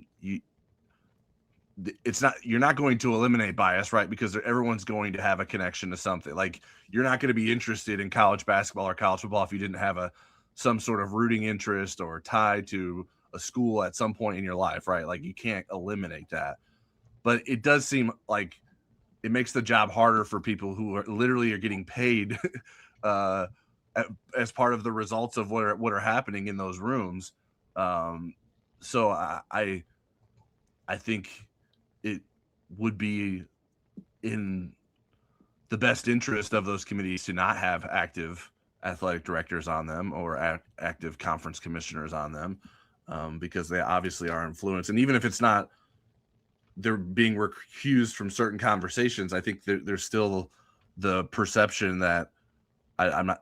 not going to eliminate bias, right? Because everyone's going to have a connection to something. Like you're not going to be interested in college basketball or college football if you didn't have some sort of rooting interest or tie to a school at some point in your life, right? Like you can't eliminate that. But it does seem like it makes the job harder for people who are getting paid as part of the results of what are happening in those rooms. So I think it would be in the best interest of those committees to not have active athletic directors on them or active conference commissioners on them, because they obviously are influenced. And even if it's not, they're being recused from certain conversations, I think there's still the perception that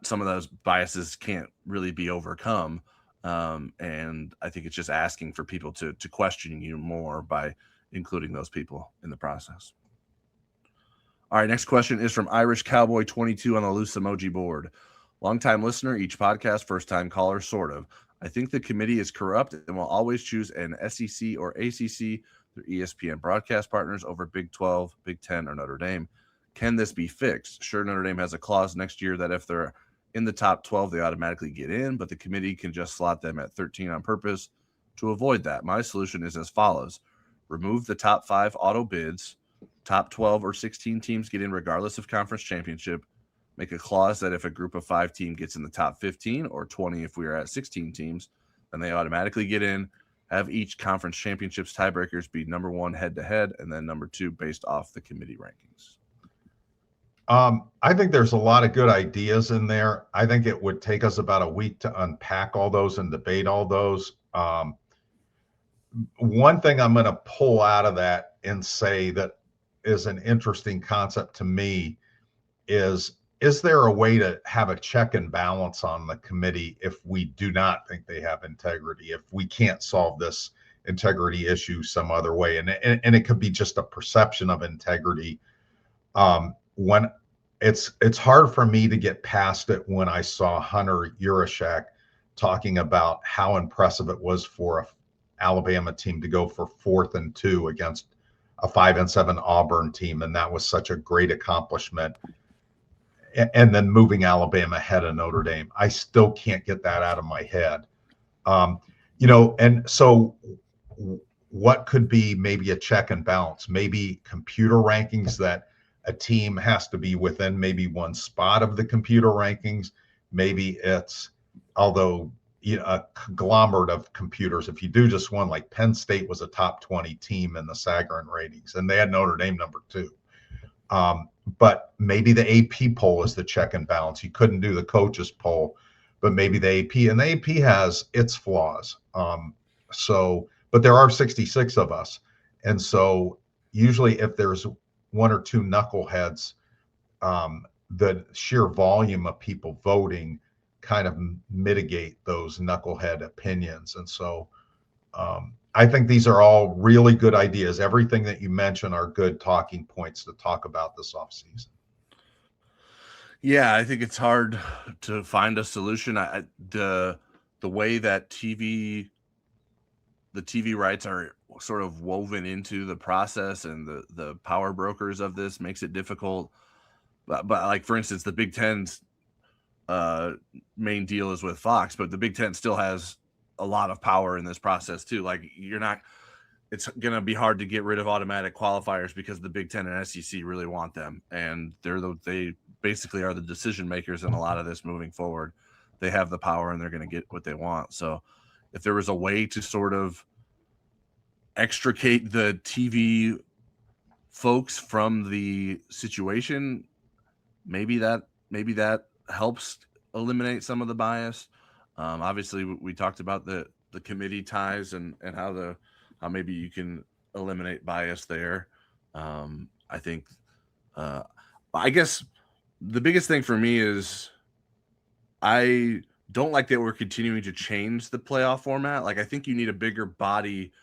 some of those biases can't really be overcome. And I think it's just asking for people to question you more by including those people in the process. All right, next question is from Irish Cowboy 22 on the loose emoji board. Longtime listener, each podcast, first time caller, sort of. I think the committee is corrupt and will always choose an SEC or ACC, their ESPN broadcast partners, over Big 12, Big 10, or Notre Dame. Can this be fixed? Sure, Notre Dame has a clause next year that if they're in the top 12, they automatically get in, but the committee can just slot them at 13 on purpose to avoid that. My solution is as follows. Remove the top 5 auto bids. Top 12 or 16 teams get in regardless of conference championship. Make a clause that if a group of 5 team gets in the top 15 or 20 if we are at 16 teams, then they automatically get in. Have each conference championships tiebreakers be number 1 head-to-head and then number 2 based off the committee rankings. I think there's a lot of good ideas in there. I think it would take us about a week to unpack all those and debate all those. One thing I'm going to pull out of that and say that is an interesting concept to me is there a way to have a check and balance on the committee if we do not think they have integrity, if we can't solve this integrity issue some other way? And it could be just a perception of integrity. When it's hard for me to get past it when I saw Hunter Yurachek talking about how impressive it was for an Alabama team to go for 4th and 2 against a 5-7 Auburn team, and that was such a great accomplishment. And then moving Alabama ahead of Notre Dame, I still can't get that out of my head. And so what could be maybe a check and balance? Maybe computer rankings that a team has to be within maybe one spot of the computer rankings. Maybe it's, although a conglomerate of computers. If you do just one, like Penn State was a top 20 team in the Sagarin ratings, and they had Notre Dame number 2. But maybe the AP poll is the check and balance. You couldn't do the coaches poll, but maybe the AP, and the AP has its flaws. But there are 66 of us. And so usually if there's 1 or 2 knuckleheads, the sheer volume of people voting kind of mitigate those knucklehead opinions. And so I think these are all really good ideas. Everything that you mentioned are good talking points to talk about this offseason. Yeah, I think it's hard to find a solution. The way that the TV rights are sort of woven into the process, and the power brokers of this makes it difficult. But like, for instance, the Big Ten's main deal is with Fox, but the Big Ten still has a lot of power in this process too. Like, it's going to be hard to get rid of automatic qualifiers because the Big Ten and SEC really want them. And they basically are the decision makers in a lot of this moving forward. They have the power and they're going to get what they want. So if there was a way to sort of extricate the TV folks from the situation, maybe that helps eliminate some of the bias. Obviously, we talked about the committee ties and how maybe you can eliminate bias there. I think, I guess the biggest thing for me is I don't like that we're continuing to change the playoff format. Like, I think you need a bigger body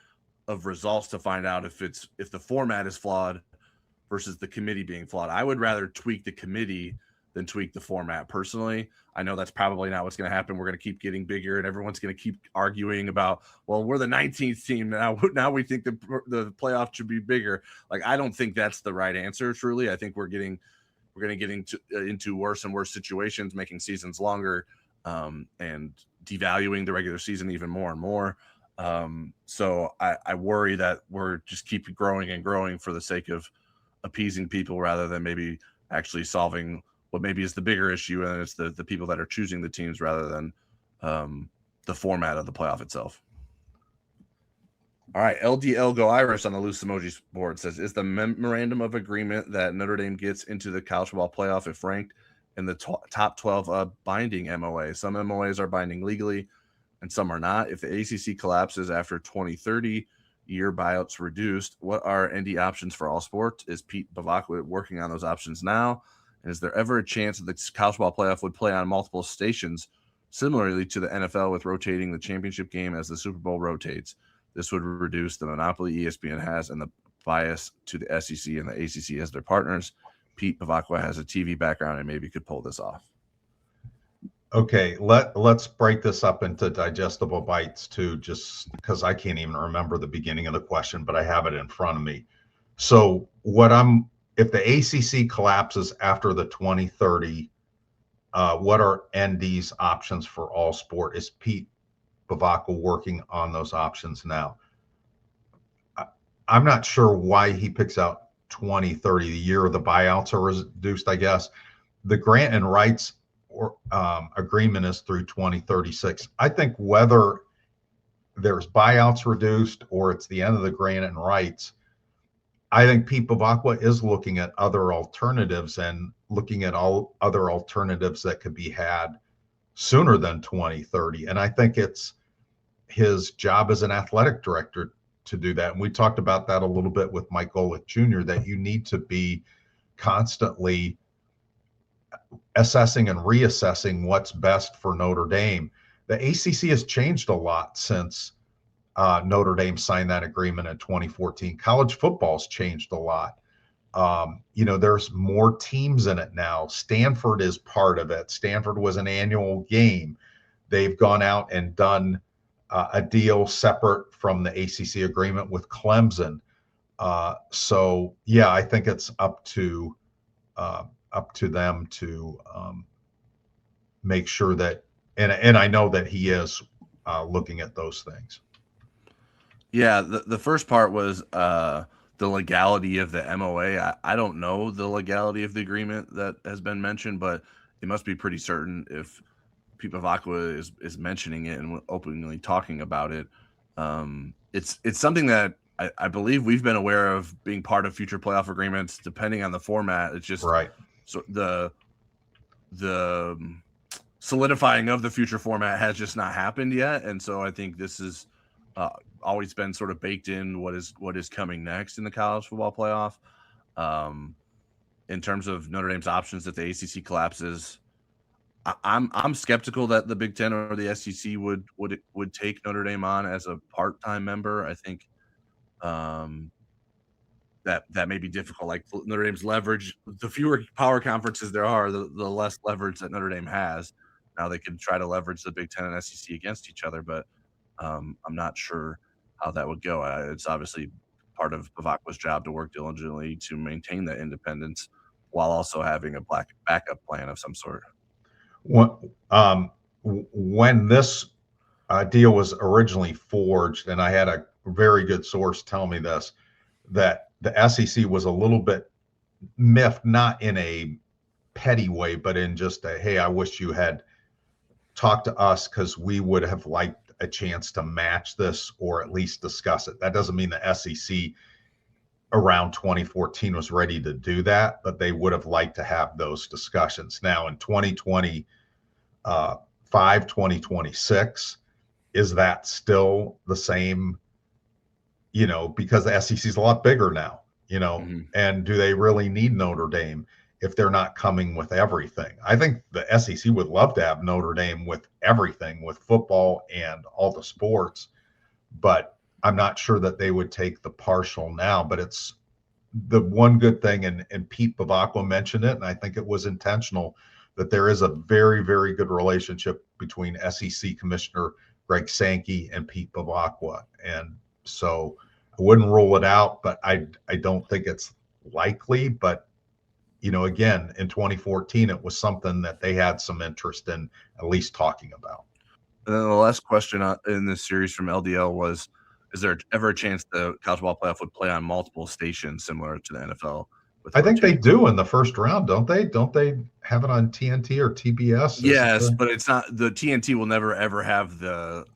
of results to find out if the format is flawed versus the committee being flawed. I would rather tweak the committee than tweak the format personally. I know that's probably not what's going to happen. We're going to keep getting bigger and everyone's going to keep arguing about, well, we're the 19th team now we think the playoff should be bigger. Like, I don't think that's the right answer. Truly, I think we're going to get into worse and worse situations, making seasons longer, and devaluing the regular season even more and more. So I worry that we're just keep growing and growing for the sake of appeasing people rather than maybe actually solving what maybe is the bigger issue, and it's the people that are choosing the teams rather than the format of the playoff itself. All right, LDL Go Irish on the Loose Emojis board says, is the memorandum of agreement that Notre Dame gets into the college football playoff if ranked in the top 12 a binding MOA? Some MOAs are binding legally and some are not. If the ACC collapses after 2030, year buyouts reduced, what are ND options for all sports? Is Pete Bavacqua working on those options now? And is there ever a chance that the college football playoff would play on multiple stations, similarly to the NFL with rotating the championship game as the Super Bowl rotates? This would reduce the monopoly ESPN has and the bias to the SEC and the ACC as their partners. Pete Bavacqua has a TV background and maybe could pull this off. Okay, let's break this up into digestible bites too, just because I can't even remember the beginning of the question, but I have it in front of me. So if the ACC collapses after the 2030, what are ND's options for all sport? Is Pete Bavacqua working on those options now? I'm not sure why he picks out 2030, the year the buyouts are reduced, I guess. The grant and rights agreement is through 2036. I think whether there's buyouts reduced or it's the end of the grant and rights, I think Pete Bavacqua is looking at other alternatives and looking at all other alternatives that could be had sooner than 2030. And I think it's his job as an athletic director to do that. And we talked about that a little bit with Mike Golic Jr., that you need to be constantly assessing and reassessing what's best for Notre Dame. The ACC has changed a lot since Notre Dame signed that agreement in 2014. College football's changed a lot. There's more teams in it now. Stanford is part of it. Stanford was an annual game. They've gone out and done a deal separate from the ACC agreement with Clemson. So yeah, I think it's up to them to make sure that, and I know that he is looking at those things. Yeah, the first part was the legality of the MOA. I don't know the legality of the agreement that has been mentioned, but it must be pretty certain if Pete Bavacqua is mentioning it and openly talking about it. It's something that I believe we've been aware of being part of future playoff agreements, depending on the format. It's just right. So the solidifying of the future format has just not happened yet, and so I think this is always been sort of baked in what is coming next in the college football playoff. In terms of Notre Dame's options if the ACC collapses, I'm skeptical that the Big Ten or the SEC would take Notre Dame on as a part-time member. I think that may be difficult. Like Notre Dame's leverage, the fewer power conferences there are, the less leverage that Notre Dame has. Now they can try to leverage the Big Ten and SEC against each other, but I'm not sure how that would go. It's obviously part of Bavacqua's job to work diligently to maintain that independence while also having a backup plan of some sort. When this deal was originally forged, and I had a very good source tell me this, that the SEC was a little bit miffed, not in a petty way, but in just a, hey, I wish you had talked to us because we would have liked a chance to match this or at least discuss it. That doesn't mean the SEC around 2014 was ready to do that, but they would have liked to have those discussions. Now in 2025, 2026, is that still the same? Because the SEC is a lot bigger now, and do they really need Notre Dame if they're not coming with everything? I think the SEC would love to have Notre Dame with everything, with football and all the sports, but I'm not sure that they would take the partial now. But it's the one good thing, and Pete Bavacqua mentioned it, and I think it was intentional, that there is a very, very good relationship between SEC Commissioner Greg Sankey and Pete Bavacqua. And so I wouldn't rule it out, but I don't think it's likely. But, again, in 2014, it was something that they had some interest in at least talking about. And then the last question in this series from LDL was, is there ever a chance the college football playoff would play on multiple stations similar to the NFL? I think they do in the first round, don't they? Don't they have it on TNT or TBS? Yes, but it's not. The TNT will never ever have the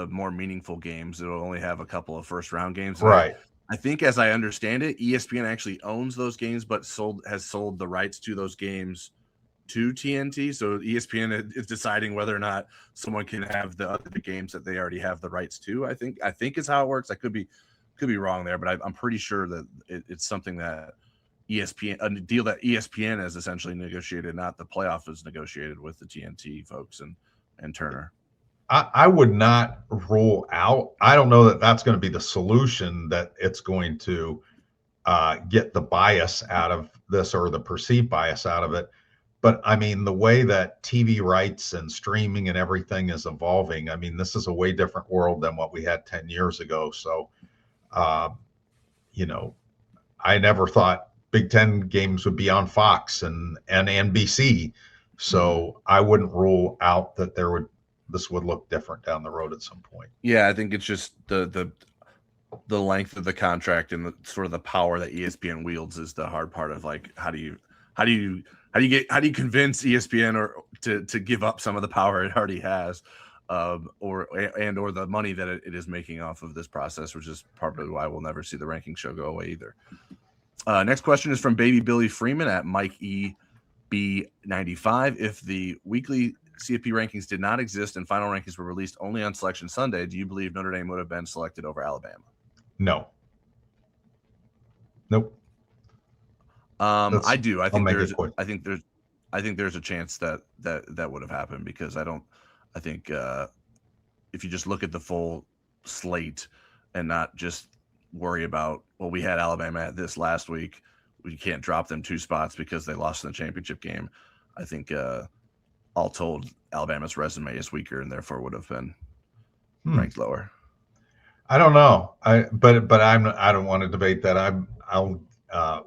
more meaningful games. It'll only have a couple of first round games. Right. I think, as I understand it, ESPN actually owns those games, but has sold the rights to those games to TNT. So ESPN is deciding whether or not someone can have the other games that they already have the rights to. I think is how it works. I could be wrong there, but I'm pretty sure that it's something that ESPN, a deal that ESPN has essentially negotiated, not the playoff is negotiated with the TNT folks and Turner. I would not rule out. I don't know that that's going to be the solution, that it's going to get the bias out of this or the perceived bias out of it. But I mean, the way that TV rights and streaming and everything is evolving, I mean, this is a way different world than what we had 10 years ago. So, I never thought Big Ten games would be on Fox and NBC. So I wouldn't rule out that this would look different down the road at some point. Yeah, I think it's just the length of the contract and the sort of the power that ESPN wields is the hard part of, like, how do you convince ESPN or to give up some of the power it already has, or the money that it is making off of this process, which is probably why we'll never see the ranking show go away either. Next question is from Baby Billy Freeman at Mike EB95. If the weekly CFP rankings did not exist and final rankings were released only on Selection Sunday, do you believe Notre Dame would have been selected over Alabama? No. Nope. I do. I think there's a chance that would have happened, because I think if you just look at the full slate and not just worry about, well, we had Alabama at this last week, we can't drop them 2 spots because they lost in the championship game. I think all told, Alabama's resume is weaker and therefore would have been ranked lower. I don't know. I don't want to debate that. I'll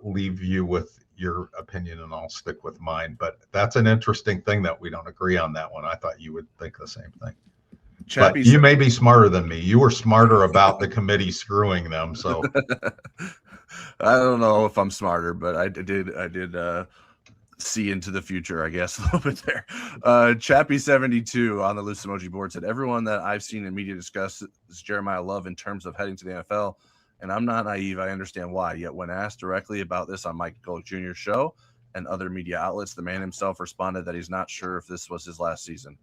leave you with your opinion and I'll stick with mine. But that's an interesting thing that we don't agree on that one. I thought you would think the same thing. But you may be smarter than me. You were smarter about the committee screwing them. So I don't know if I'm smarter, but I did see into the future, I guess, a little bit there. Chappie72 on the loose emoji board said, everyone that I've seen in media discuss is Jeremiah Love in terms of heading to the NFL, and I'm not naive. I understand why. Yet when asked directly about this on Mike Golic Jr.'s show and other media outlets, the man himself responded that he's not sure if this was his last season.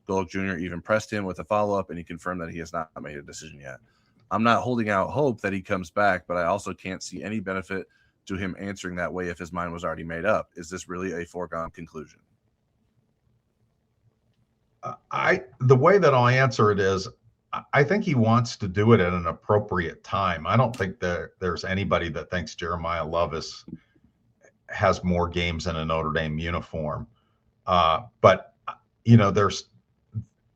Golic Jr. even pressed him with a follow-up, and he confirmed that he has not made a decision yet. I'm not holding out hope that he comes back, but I also can't see any benefit to him answering that way if his mind was already made up. Is this really a foregone conclusion? The way that I'll answer it is, I think he wants to do it at an appropriate time. I don't think that there's anybody that thinks Jeremiah Love has more games in a Notre Dame uniform. But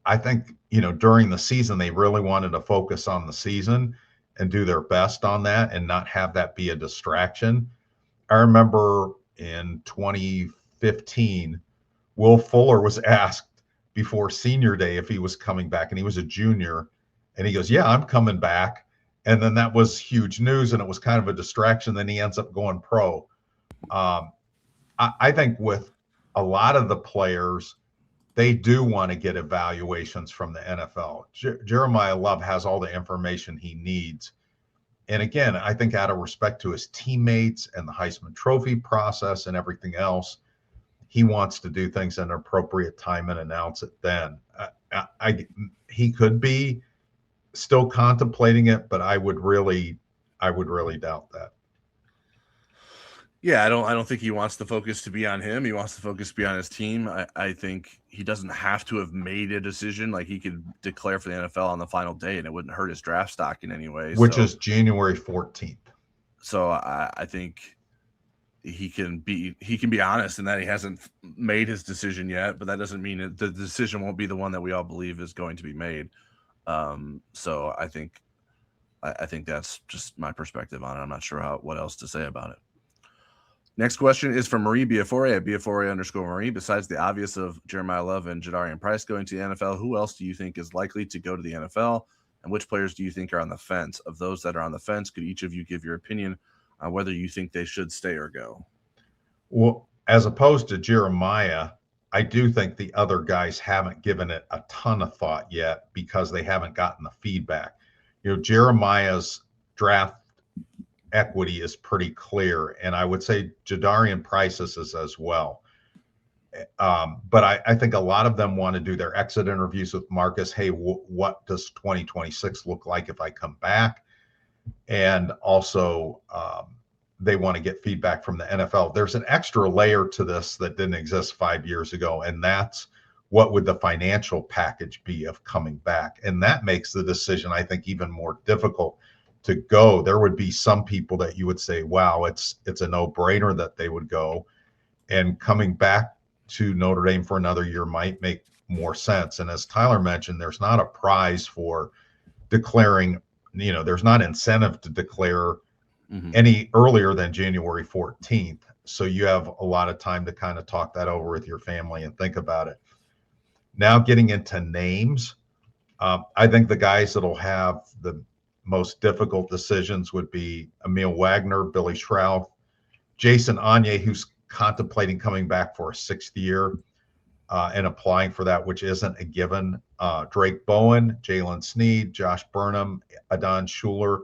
I think, during the season, they really wanted to focus on the season and do their best on that and not have that be a distraction. I remember in 2015, Will Fuller was asked before senior day if he was coming back, and he was a junior, and he goes, yeah, I'm coming back. And then that was huge news, and it was kind of a distraction. Then he ends up going pro. I think with a lot of the players, they do want to get evaluations from the NFL. Jeremiah Love has all the information he needs. And again, I think out of respect to his teammates and the Heisman Trophy process and everything else, he wants to do things at an appropriate time and announce it then. He could be still contemplating it, but I would really doubt that. Yeah, I don't think he wants the focus to be on him. He wants the focus to be on his team. I think he doesn't have to have made a decision. Like, he could declare for the NFL on the final day, and it wouldn't hurt his draft stock in any way. Which is January 14th. So I think he can be honest in that he hasn't made his decision yet, but that doesn't mean the decision won't be the one that we all believe is going to be made. So I think that's just my perspective on it. I'm not sure what else to say about it. Next question is from Marie Biafore at Biafore_Marie. Besides the obvious of Jeremiah Love and Jadarian Price going to the NFL, who else do you think is likely to go to the NFL? And which players do you think are on the fence? Of those that are on the fence, could each of you give your opinion on whether you think they should stay or go? Well, as opposed to Jeremiah, I do think the other guys haven't given it a ton of thought yet because they haven't gotten the feedback. Jeremiah's draft equity is pretty clear, and I would say Jadarian Price's is as well. But I think a lot of them want to do their exit interviews with Marcus. Hey, what does 2026 look like if I come back? And also, they want to get feedback from the NFL. There's an extra layer to this that didn't exist 5 years ago, and that's what would the financial package be of coming back? And that makes the decision, I think, even more difficult to go. There would be some people that you would say, wow, it's a no-brainer that they would go, and coming back to Notre Dame for another year might make more sense. And as Tyler mentioned, there's not a prize for declaring, there's not incentive to declare any earlier than January 14th. So you have a lot of time to kind of talk that over with your family and think about it. Now getting into names, I think the guys that'll have the most difficult decisions would be Emil Wagner, Billy Schrauth, Jason Anye, who's contemplating coming back for a 6th year and applying for that, which isn't a given. Drake Bowen, Jalen Sneed, Josh Burnham, Adon Schuler,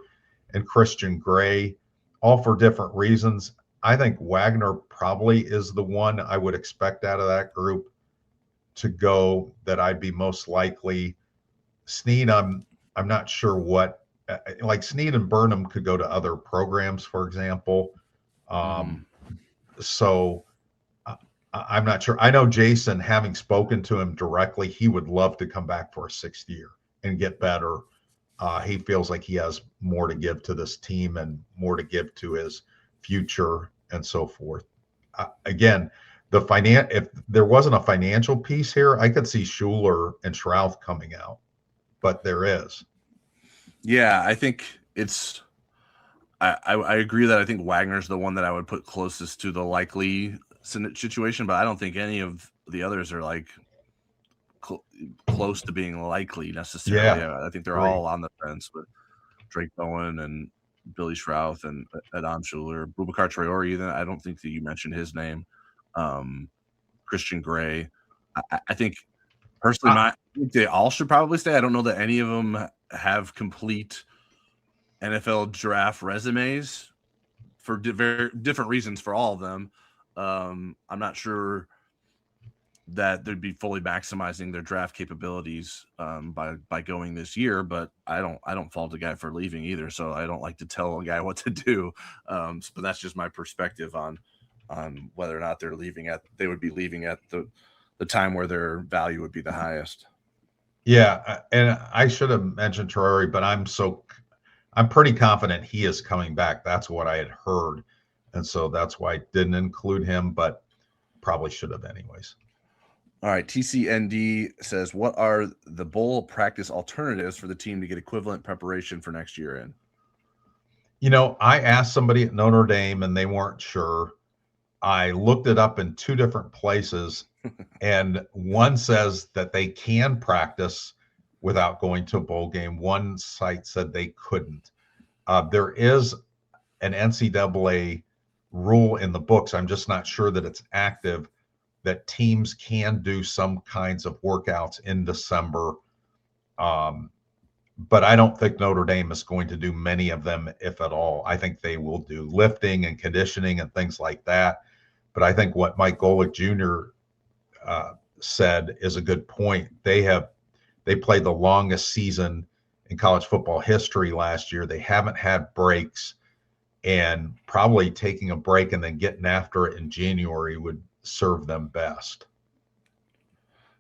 and Christian Gray, all for different reasons. I think Wagner probably is the one I would expect out of that group to go, that I'd be most likely. Sneed, I'm not sure what, like Sneed and Burnham could go to other programs, for example. So I'm not sure. I know Jason, having spoken to him directly, he would love to come back for a 6th year and get better. He feels like he has more to give to this team and more to give to his future and so forth. Again, if there wasn't a financial piece here, I could see Schuler and Schrauth coming out, but there is. Yeah, I think I agree that I think Wagner's the one that I would put closest to the likely situation, but I don't think any of the others are like close to being likely necessarily. Yeah, I think they're all on the fence with Drake Bowen and Billy Schrauth and Adon Schuler. Boubacar Traore, I don't think that you mentioned his name. Christian Gray. I think personally, I think they all should probably stay. I don't know that any of them have complete NFL draft resumes for very different reasons for all of them. I'm not sure that they'd be fully maximizing their draft capabilities by going this year, but I don't fault a guy for leaving either. So I don't like to tell a guy what to do. But that's just my perspective on whether or not they would be leaving at the time where their value would be the highest. Yeah, and I should have mentioned Terrari, but I'm pretty confident he is coming back. That's what I had heard, and so that's why I didn't include him, but probably should have anyways. All right, TCND says, what are the bowl practice alternatives for the team to get equivalent preparation for next year in? I asked somebody at Notre Dame and they weren't sure. I looked it up in two different places, and one says that they can practice without going to a bowl game. One site said they couldn't. There is an NCAA rule in the books. I'm just not sure that it's active, that teams can do some kinds of workouts in December. But I don't think Notre Dame is going to do many of them, if at all. I think they will do lifting and conditioning and things like that. But I think what Mike Golic Jr. Said is a good point. They played the longest season in college football history last year. They haven't had breaks, and probably taking a break and then getting after it in January would serve them best.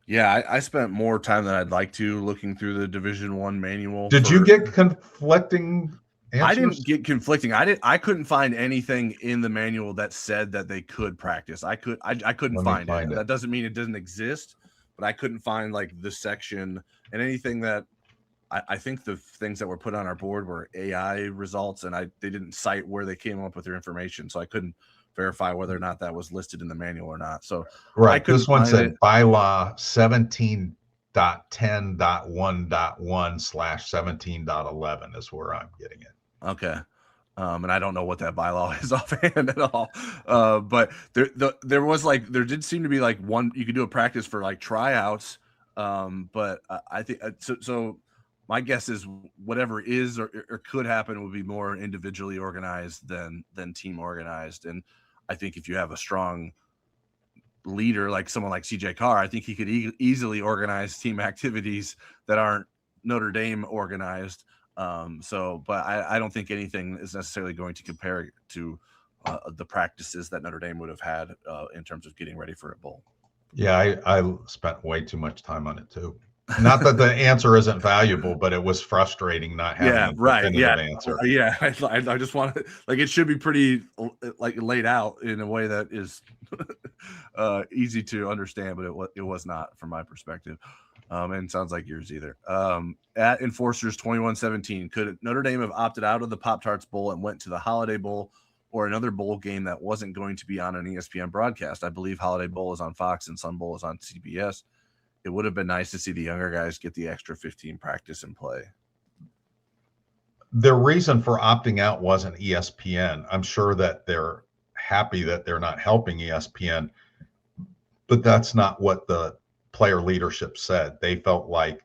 Yeah, I spent more time than I'd like to looking through the Division I manual. Did you get conflicting answers? I didn't get conflicting. I couldn't find anything in the manual that said that they could practice. I couldn't find it. That doesn't mean it doesn't exist, but I couldn't find like the section and anything that I think the things that were put on our board were AI results, and they didn't cite where they came up with their information, so I couldn't verify whether or not that was listed in the manual or not. So right, this one said bylaw 17.10.1.1/17.11 is where I'm getting it. Okay. And I don't know what that bylaw is offhand at all. But there was there did seem to be like one, you could do a practice for like tryouts. But I think so my guess is whatever is or could happen would be more individually organized than team organized. And I think if you have a strong leader, like someone like CJ Carr, I think he could easily organize team activities that aren't Notre Dame organized. But I don't think anything is necessarily going to compare to the practices that Notre Dame would have had in terms of getting ready for a bowl. Yeah, I spent way too much time on it too. Not that the answer isn't valuable, but it was frustrating not having a definitive answer. Yeah, I just want to, it should be pretty laid out in a way that is easy to understand, but it was not from my perspective. And sounds like yours either. At Enforcers 2117, could Notre Dame have opted out of the Pop-Tarts Bowl and went to the Holiday Bowl or another bowl game that wasn't going to be on an ESPN broadcast? I believe Holiday Bowl is on Fox and Sun Bowl is on CBS. It would have been nice to see the younger guys get the extra 15 practice and play. The reason for opting out wasn't ESPN. I'm sure that they're happy that they're not helping ESPN, but that's not what the player leadership said. They felt like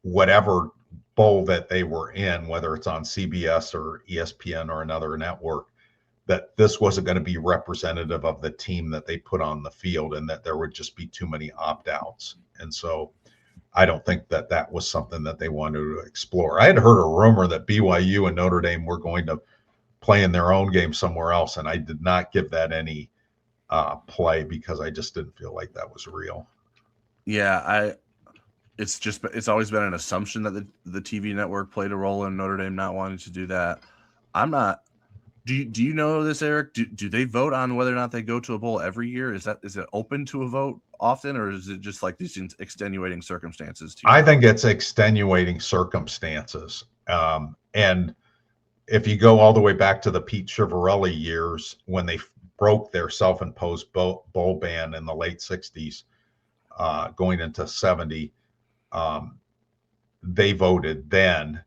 whatever bowl that they were in, whether it's on CBS or ESPN or another network, that this wasn't going to be representative of the team that they put on the field, and that there would just be too many opt-outs. And so I don't think that that was something that they wanted to explore. I had heard a rumor that BYU and Notre Dame were going to play in their own game somewhere else, and I did not give that any play because I just didn't feel like that was real. Yeah, it's always been an assumption that the TV network played a role in Notre Dame not wanting to do that. I'm not. Do you know this, Eric? Do they vote on whether or not they go to a bowl every year? Is it open to a vote often, or is it just like these extenuating circumstances? I think it's extenuating circumstances. And if you go all the way back to the Pete Chiavarelli years when they broke their self-imposed bowl ban in the late 60s, going into 70, they voted then,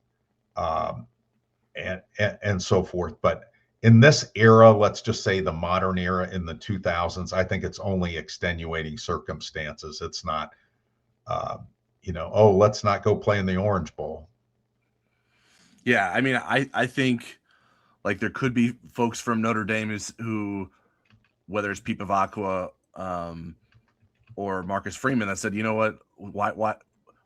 and so forth. But in this era, let's just say the modern era in the 2000s, I think it's only extenuating circumstances. It's not, oh, let's not go play in the Orange Bowl. Yeah, I mean, I think like there could be folks from Notre Dame who, whether it's Pete Bavacqua or Marcus Freeman, that said, you know what,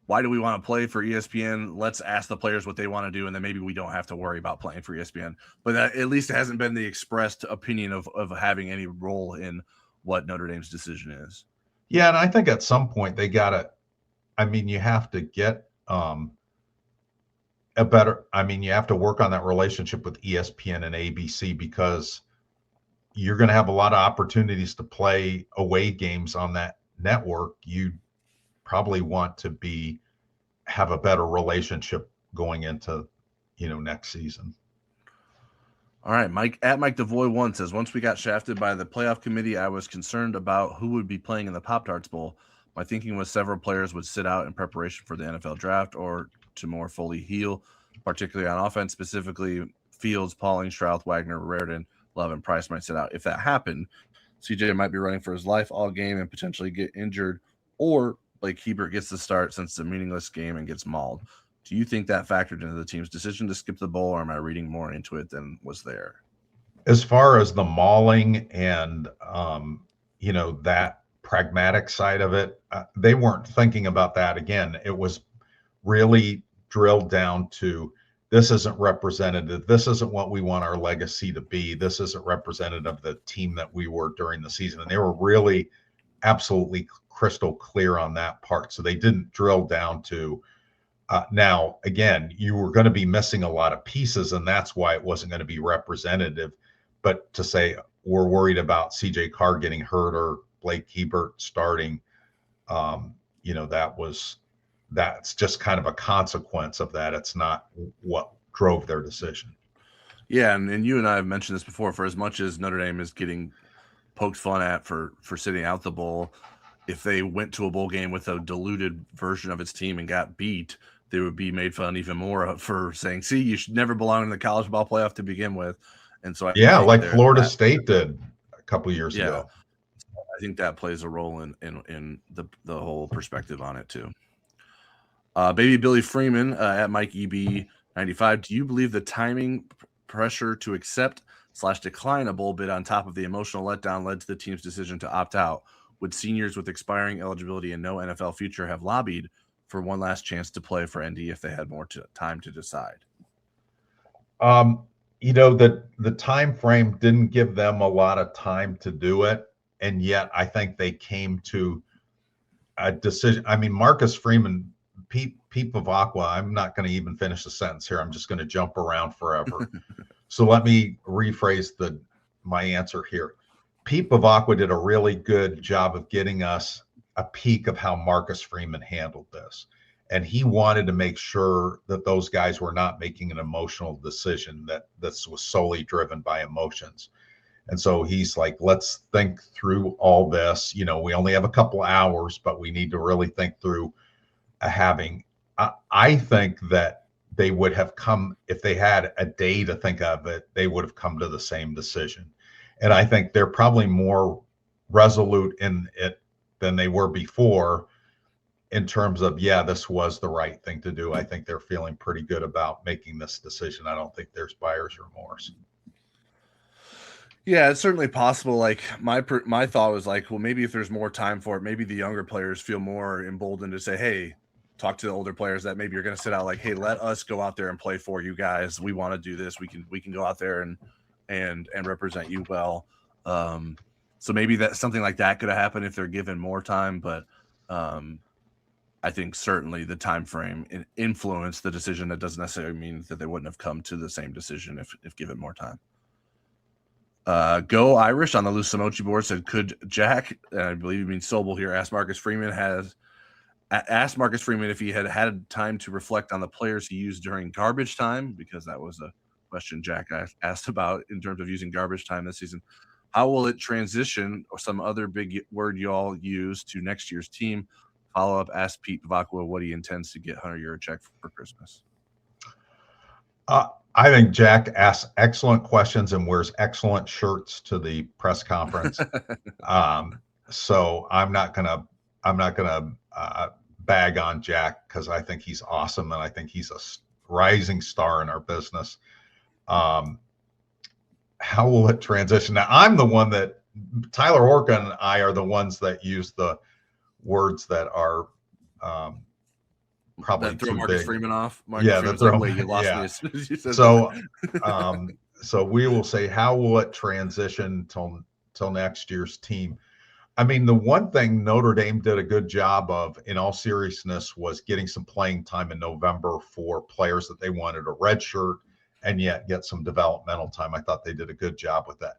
why do we want to play for ESPN? Let's ask the players what they want to do, and then maybe we don't have to worry about playing for ESPN. But that, at least it hasn't been the expressed opinion of having any role in what Notre Dame's decision is. Yeah, and I think at some point they got to, I mean, you have to get you have to work on that relationship with ESPN and ABC, because you're going to have a lot of opportunities to play away games on that network. You probably want to have a better relationship going into, next season. All right, Mike DeVoy1 says, once we got shafted by the playoff committee, I was concerned about who would be playing in the Pop-Tarts Bowl. My thinking was several players would sit out in preparation for the NFL draft or to more fully heal, particularly on offense, specifically Fields, Pauling, Stroud, Wagner, Raridan, Love, and Price might sit out. If that happened, CJ might be running for his life all game and potentially get injured, or Blake Hebert gets the start since it's a meaningless game and gets mauled. Do you think that factored into the team's decision to skip the bowl, or am I reading more into it than was there? As far as the mauling and, that pragmatic side of it, they weren't thinking about that. Again, it was really drilled down to, this isn't representative. This isn't what we want our legacy to be. This isn't representative of the team that we were during the season. And they were really absolutely crystal clear on that part. So they didn't drill down to, now, again, you were going to be missing a lot of pieces, and that's why it wasn't going to be representative. But to say we're worried about CJ Carr getting hurt or Blake Hebert starting, that's just kind of a consequence of that. It's not what drove their decision. Yeah, and you and I have mentioned this before. For as much as Notre Dame is getting poked fun at for sitting out the bowl, if they went to a bowl game with a diluted version of its team and got beat, they would be made fun even more for saying, see, you should never belong in the college football playoff to begin with. And so like Florida State did a couple of years ago. I think that plays a role in the whole perspective on it too. Baby Billy Freeman at Mike EB95. Do you believe the timing pressure to accept/decline a bowl bid on top of the emotional letdown led to the team's decision to opt out? Would seniors with expiring eligibility and no NFL future have lobbied for one last chance to play for ND if they had more time to decide? The time frame didn't give them a lot of time to do it, and yet I think they came to a decision. I mean, Marcus Freeman, Pete Bavacqua, I'm not going to even finish the sentence here. I'm just going to jump around forever. So let me rephrase my answer here. Pete Bavacqua did a really good job of getting us a peek of how Marcus Freeman handled this. And he wanted to make sure that those guys were not making an emotional decision, that this was solely driven by emotions. And so he's like, let's think through all this. We only have a couple hours, but we need to really think through I think that they would have come, if they had a day to think of it, they would have come to the same decision. And I think they're probably more resolute in it than they were before, in terms of, this was the right thing to do. I think they're feeling pretty good about making this decision. I don't think there's buyer's remorse. Yeah, it's certainly possible. Like my thought was like, well, maybe if there's more time for it, maybe the younger players feel more emboldened to say, hey, talk to the older players that maybe you're going to sit out, like, hey, let us go out there and play for you guys. We want to do this. We can go out there and represent you well. So maybe that something like that could have happened if they're given more time. But I think certainly the time frame influenced the decision. That doesn't necessarily mean that they wouldn't have come to the same decision if given more time. Go Irish on the loose emoji board said, could Jack, and I believe you mean Sobel here, ask Marcus Freeman if he had time to reflect on the players he used during garbage time, because that was a question Jack asked about in terms of using garbage time this season. How will it transition, or some other big word you all use, to next year's team? Follow up, ask Pete Bavacqua what he intends to get Hunter Yurachek for Christmas. I think Jack asks excellent questions and wears excellent shirts to the press conference. So I'm not gonna bag on Jack because I think he's awesome and I think he's a rising star in our business. How will it transition? Now I'm the one that Tyler Orca and I are the ones that use the words that are probably that throw too Marcus big. Freeman off. Yeah, Freeman's throw, like, wait, you lost yeah. me as soon as you said So, that. so we will say, how will it transition till next year's team? I mean, the one thing Notre Dame did a good job of, in all seriousness, was getting some playing time in November for players that they wanted a redshirt and yet get some developmental time. I thought they did a good job with that.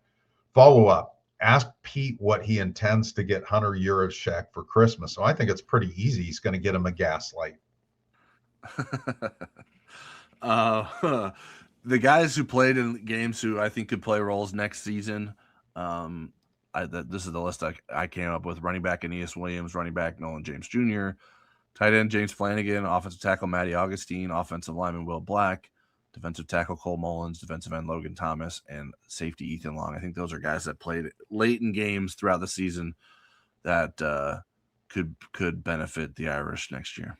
Follow up. Ask Pete what he intends to get Hunter Yurachek for Christmas. So I think it's pretty easy. He's going to get him a Gaslight. The guys who played in games who I think could play roles next season. This is the list I came up with: running back Aeneas Williams, running back Nolan James Jr., tight end James Flanagan, offensive tackle Matty Augustine, offensive lineman Will Black, defensive tackle Cole Mullins, defensive end Logan Thomas, and safety Ethan Long. I think those are guys that played late in games throughout the season that could benefit the Irish next year.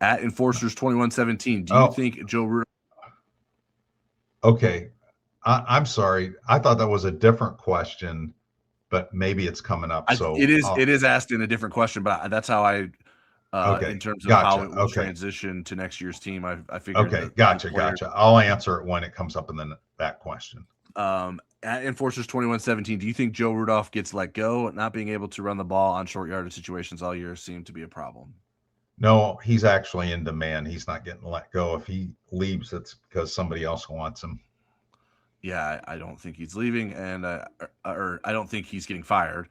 At Enforcers 2117, do you think Joe Rudolph? Okay. I'm sorry. I thought that was a different question, but maybe it's coming up. So it is asked in a different question, but that's how I okay. In terms of Gotcha. how it will transition to next year's team. I figured. Okay, gotcha. I'll answer it when it comes up in that question. At Enforcers 2117, do you think Joe Rudolph gets let go? Not being able to run the ball on short yardage situations all year seemed to be a problem. No, he's actually in demand. He's not getting let go. If he leaves, it's because somebody else wants him. Yeah, I don't think he's leaving, and or I don't think he's getting fired.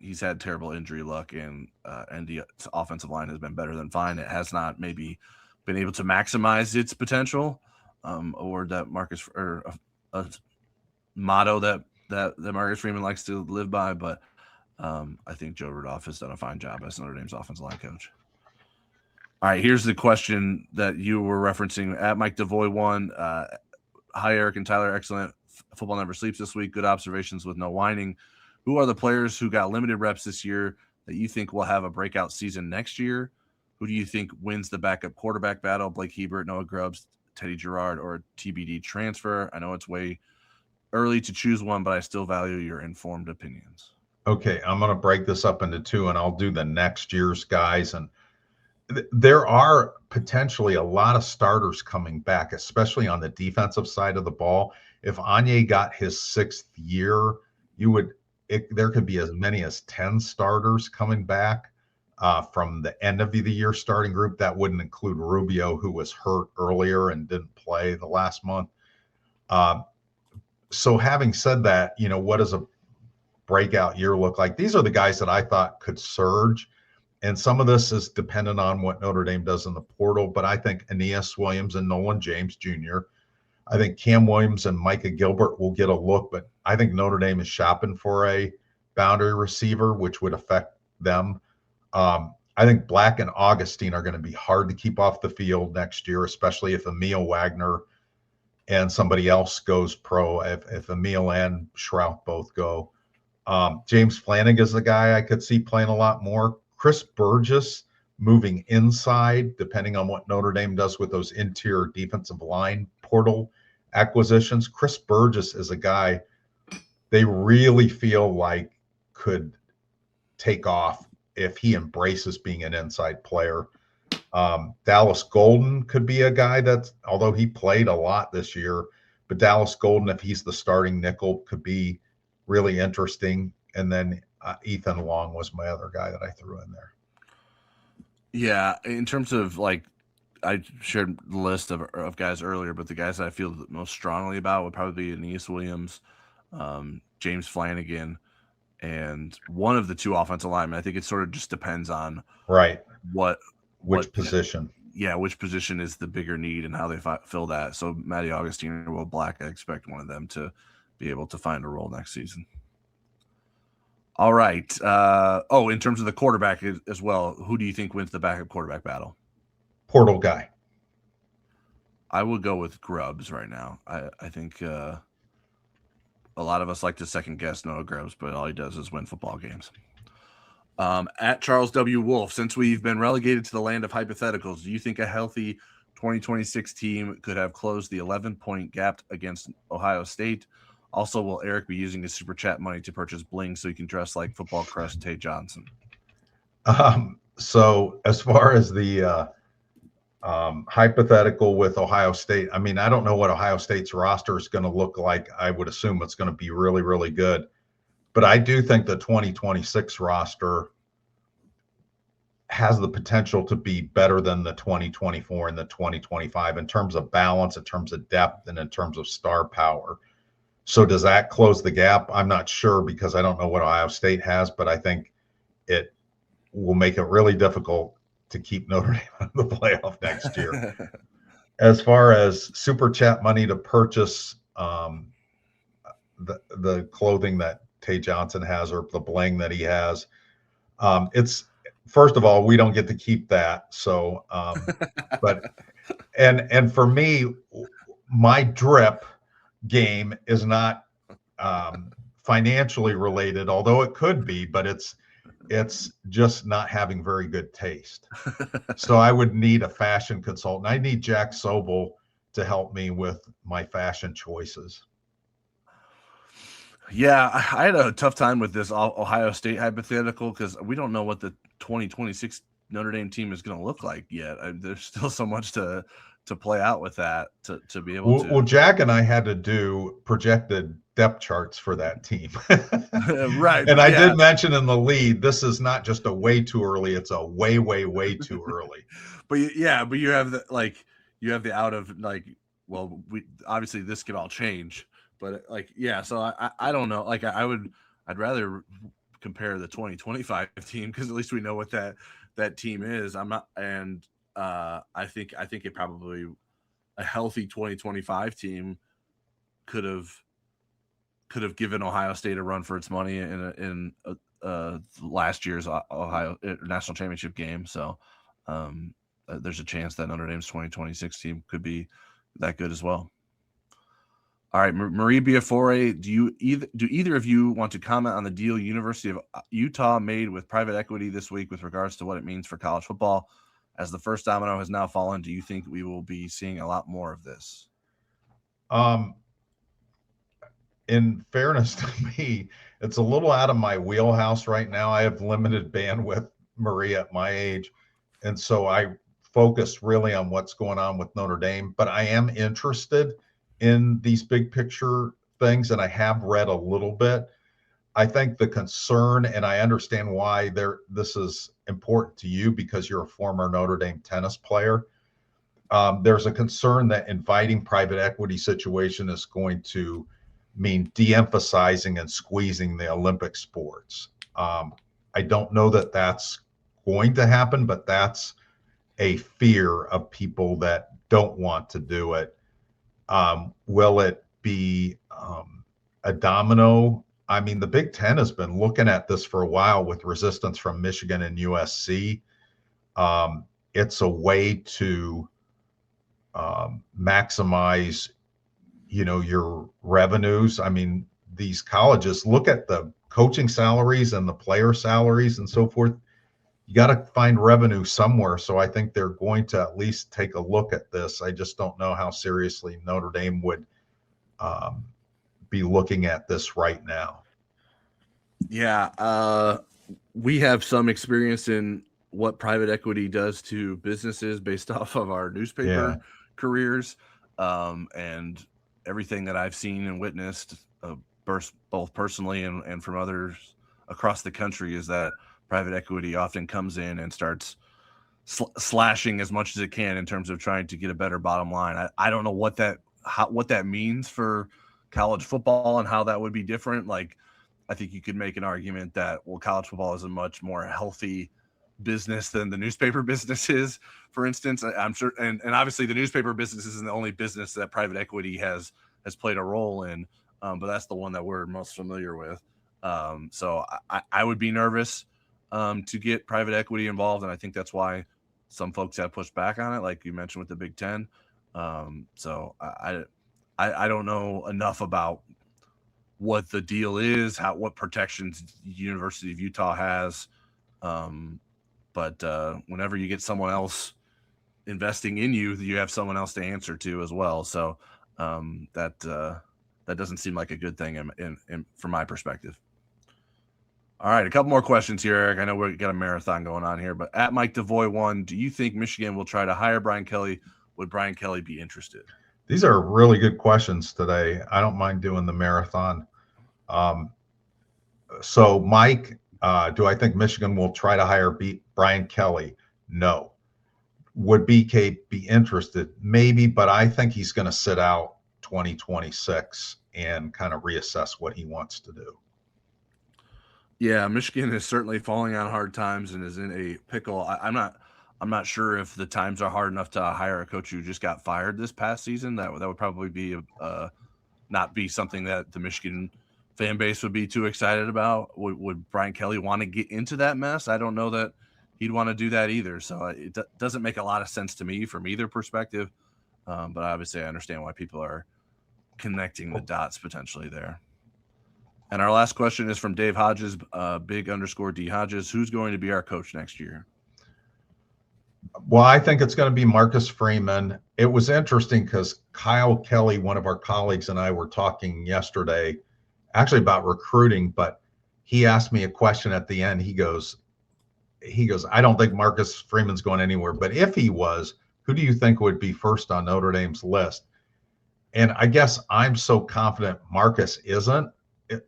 He's had terrible injury luck, and the offensive line has been better than fine. It has not maybe been able to maximize its potential. A word that Marcus, or a motto that Marcus Freeman likes to live by, but I think Joe Rudolph has done a fine job as Notre Dame's offensive line coach. All right, here's the question that you were referencing. At Mike DeVoy 1, hi, Eric and Tyler. Excellent. Football never sleeps this week. Good observations with no whining. Who are the players who got limited reps this year that you think will have a breakout season next year? Who do you think wins the backup quarterback battle? Blake Hebert, Noah Grubbs, Teddy Gerard, or TBD transfer? I know it's way early to choose one, but I still value your informed opinions. Okay, I'm going to break this up into two, and I'll do the next year's guys. And there are potentially a lot of starters coming back, especially on the defensive side of the ball. If Anye got his 6th year, there could be as many as 10 starters coming back from the end of the year starting group. That wouldn't include Rubio, who was hurt earlier and didn't play the last month. So having said that, what does a breakout year look like? These are the guys that I thought could surge. And some of this is dependent on what Notre Dame does in the portal. But I think Aeneas Williams and Nolan James Jr., I think Cam Williams and Micah Gilbert will get a look. But I think Notre Dame is shopping for a boundary receiver, which would affect them. I think Black and Augustine are going to be hard to keep off the field next year, especially if Emil Wagner and somebody else goes pro, if Emil and Schrouth both go. James Flanagan is the guy I could see playing a lot more. Chris Burgess moving inside, depending on what Notre Dame does with those interior defensive line portal acquisitions. Chris Burgess is a guy they really feel like could take off if he embraces being an inside player. Dallas Golden could be a guy that, although he played a lot this year, but Dallas Golden, if he's the starting nickel, could be really interesting. And then Ethan Long was my other guy that I threw in there. Yeah, in terms of I shared the list of guys earlier, but the guys that I feel the most strongly about would probably be Aeneas Williams, James Flanagan, and one of the two offensive linemen. I think it sort of just depends on which position. Yeah, which position is the bigger need and how they fill that. So Matty Augustine or Will Black, I expect one of them to be able to find a role next season. All right. In terms of the quarterback as well, who do you think wins the backup quarterback battle? Portal guy. I would go with Grubbs right now. I think a lot of us like to second guess Noah Grubbs, but all he does is win football games. At Charles W. Wolf, since we've been relegated to the land of hypotheticals, do you think a healthy 2026 team could have closed the 11-point gap against Ohio State? Also, will Eric be using his super chat money to purchase bling so he can dress like football crush Tay Johnson? So as far as the hypothetical with Ohio State, I mean, I don't know what Ohio State's roster is going to look like. I would assume it's going to be really, really good. But I do think the 2026 roster has the potential to be better than the 2024 and the 2025 in terms of balance, in terms of depth, and in terms of star power. So does that close the gap? I'm not sure because I don't know what Ohio State has, but I think it will make it really difficult to keep Notre Dame in the playoff next year. As far as super chat money to purchase the clothing that Tay Johnson has or the bling that he has, it's first of all, we don't get to keep that. So, but and for me, my drip game is not financially related, although it could be, but it's just not having very good taste. So I would need a fashion consultant. I need Jack Sobel to help me with my fashion choices. Yeah, I had a tough time with this Ohio State hypothetical because we don't know what the 2026 Notre Dame team is going to look like yet. There's still so much to play out with that to be able to. Well, Jack and I had to do projected depth charts for that team. Right. And I did mention in the lead, this is not just a way too early, it's a way, way, way too early. But you have the out of like, well, we obviously this could all change. But so I don't know. Like I'd rather compare the 2025 team because at least we know what that team is. I'm not, and I think it probably a healthy 2025 team could have given Ohio State a run for its money in last year's Ohio national championship game. So there's a chance that Notre Dame's 2026 team could be that good as well. All right, Marie Biafore, do either of you want to comment on the deal University of Utah made with private equity this week with regards to what it means for college football? As the first domino has now fallen, do you think we will be seeing a lot more of this? In fairness to me, it's a little out of my wheelhouse right now. I have limited bandwidth, Marie, at my age. And so I focus really on what's going on with Notre Dame, but I am interested in these big picture things, and I have read a little bit. I think the concern, and I understand why this is important to you because you're a former Notre Dame tennis player. There's a concern that inviting private equity situation is going to mean de-emphasizing and squeezing the Olympic sports. I don't know that that's going to happen, but that's a fear of people that don't want to do it. Will it be a domino? I mean, the Big Ten has been looking at this for a while with resistance from Michigan and USC. It's a way to maximize, your revenues. I mean, these colleges look at the coaching salaries and the player salaries and so forth. You got to find revenue somewhere. So I think they're going to at least take a look at this. I just don't know how seriously Notre Dame would be looking at this right now. Yeah. We have some experience in what private equity does to businesses based off of our newspaper careers. And everything that I've seen and witnessed, both personally and from others across the country, is that private equity often comes in and starts slashing as much as it can in terms of trying to get a better bottom line. I don't know what that means for college football and how that would be different. Like, I think you could make an argument that, well, college football is a much more healthy business than the newspaper business is, for instance. I'm sure, and obviously the newspaper business isn't the only business that private equity has played a role in, but that's the one that we're most familiar with. So I would be nervous to get private equity involved, and I think that's why some folks have pushed back on it, like you mentioned with the Big Ten. So I don't know enough about what the deal is, what protections University of Utah has. But whenever you get someone else investing in you, you have someone else to answer to as well. So that doesn't seem like a good thing from my perspective. All right, a couple more questions here, Eric. I know we've got a marathon going on here, but at Mike DeVoy 1, do you think Michigan will try to hire Brian Kelly? Would Brian Kelly be interested? These are really good questions today. I don't mind doing the marathon. So, Mike, do I think Michigan will try to hire Brian Kelly? No. Would BK be interested? Maybe, but I think he's going to sit out 2026 and kind of reassess what he wants to do. Yeah, Michigan is certainly falling on hard times and is in a pickle. I'm not sure if the times are hard enough to hire a coach who just got fired this past season. That would probably be not be something that the Michigan fan base would be too excited about. Would Brian Kelly want to get into that mess? I don't know that he'd want to do that either. So it doesn't make a lot of sense to me from either perspective. But obviously I understand why people are connecting the dots potentially there. And our last question is from Dave Hodges, big_D Hodges. Who's going to be our coach next year? Well, I think it's going to be Marcus Freeman. It was interesting because Kyle Kelly, one of our colleagues, and I were talking yesterday actually about recruiting, but he asked me a question at the end. He goes, I don't think Marcus Freeman's going anywhere, but if he was, who do you think would be first on Notre Dame's list? And I guess I'm so confident Marcus isn't.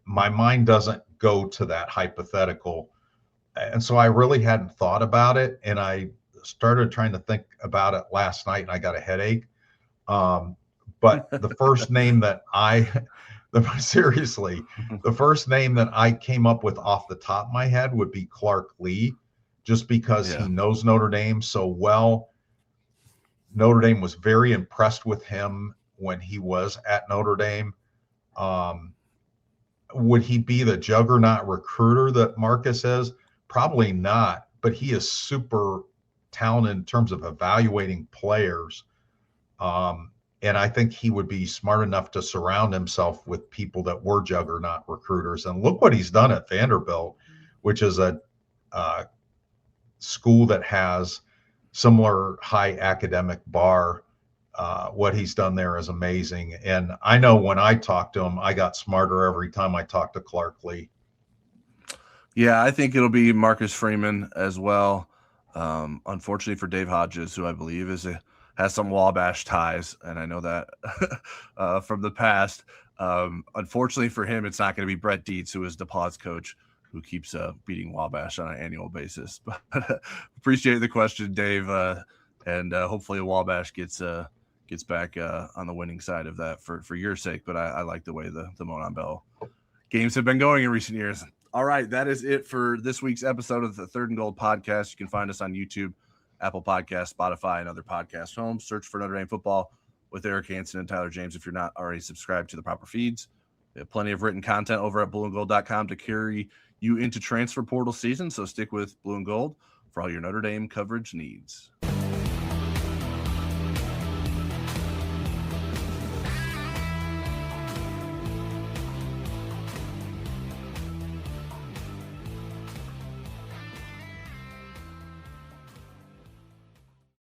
My mind doesn't go to that hypothetical. And so I really hadn't thought about it. And I started trying to think about it last night and I got a headache. But the first name that seriously, the first name that I came up with off the top of my head would be Clark Lee, just because he knows Notre Dame so well. Notre Dame was very impressed with him when he was at Notre Dame. Would he be the juggernaut recruiter that Marcus is? Probably not, but he is super talented in terms of evaluating players. And I think he would be smart enough to surround himself with people that were juggernaut recruiters. And look what he's done at Vanderbilt, which is a school that has similar high academic bar. What he's done there is amazing. And I know when I talked to him, I got smarter every time I talked to Clark Lee. Yeah, I think it'll be Marcus Freeman as well. Unfortunately for Dave Hodges, who I believe has some Wabash ties, and I know that from the past. Unfortunately for him, it's not going to be Brett Dietz, who is DePauw's coach, who keeps beating Wabash on an annual basis. But appreciate the question, Dave, and hopefully Wabash gets back on the winning side of that for your sake. But I like the way the Monon Bell games have been going in recent years. All right, that is it for this week's episode of the Third and Gold podcast. You can find us on YouTube, Apple Podcasts, Spotify, and other podcast homes. Search for Notre Dame Football with Eric Hansen and Tyler James if you're not already subscribed to the proper feeds. We have plenty of written content over at blueandgold.com to carry you into transfer portal season, so stick with Blue and Gold for all your Notre Dame coverage needs.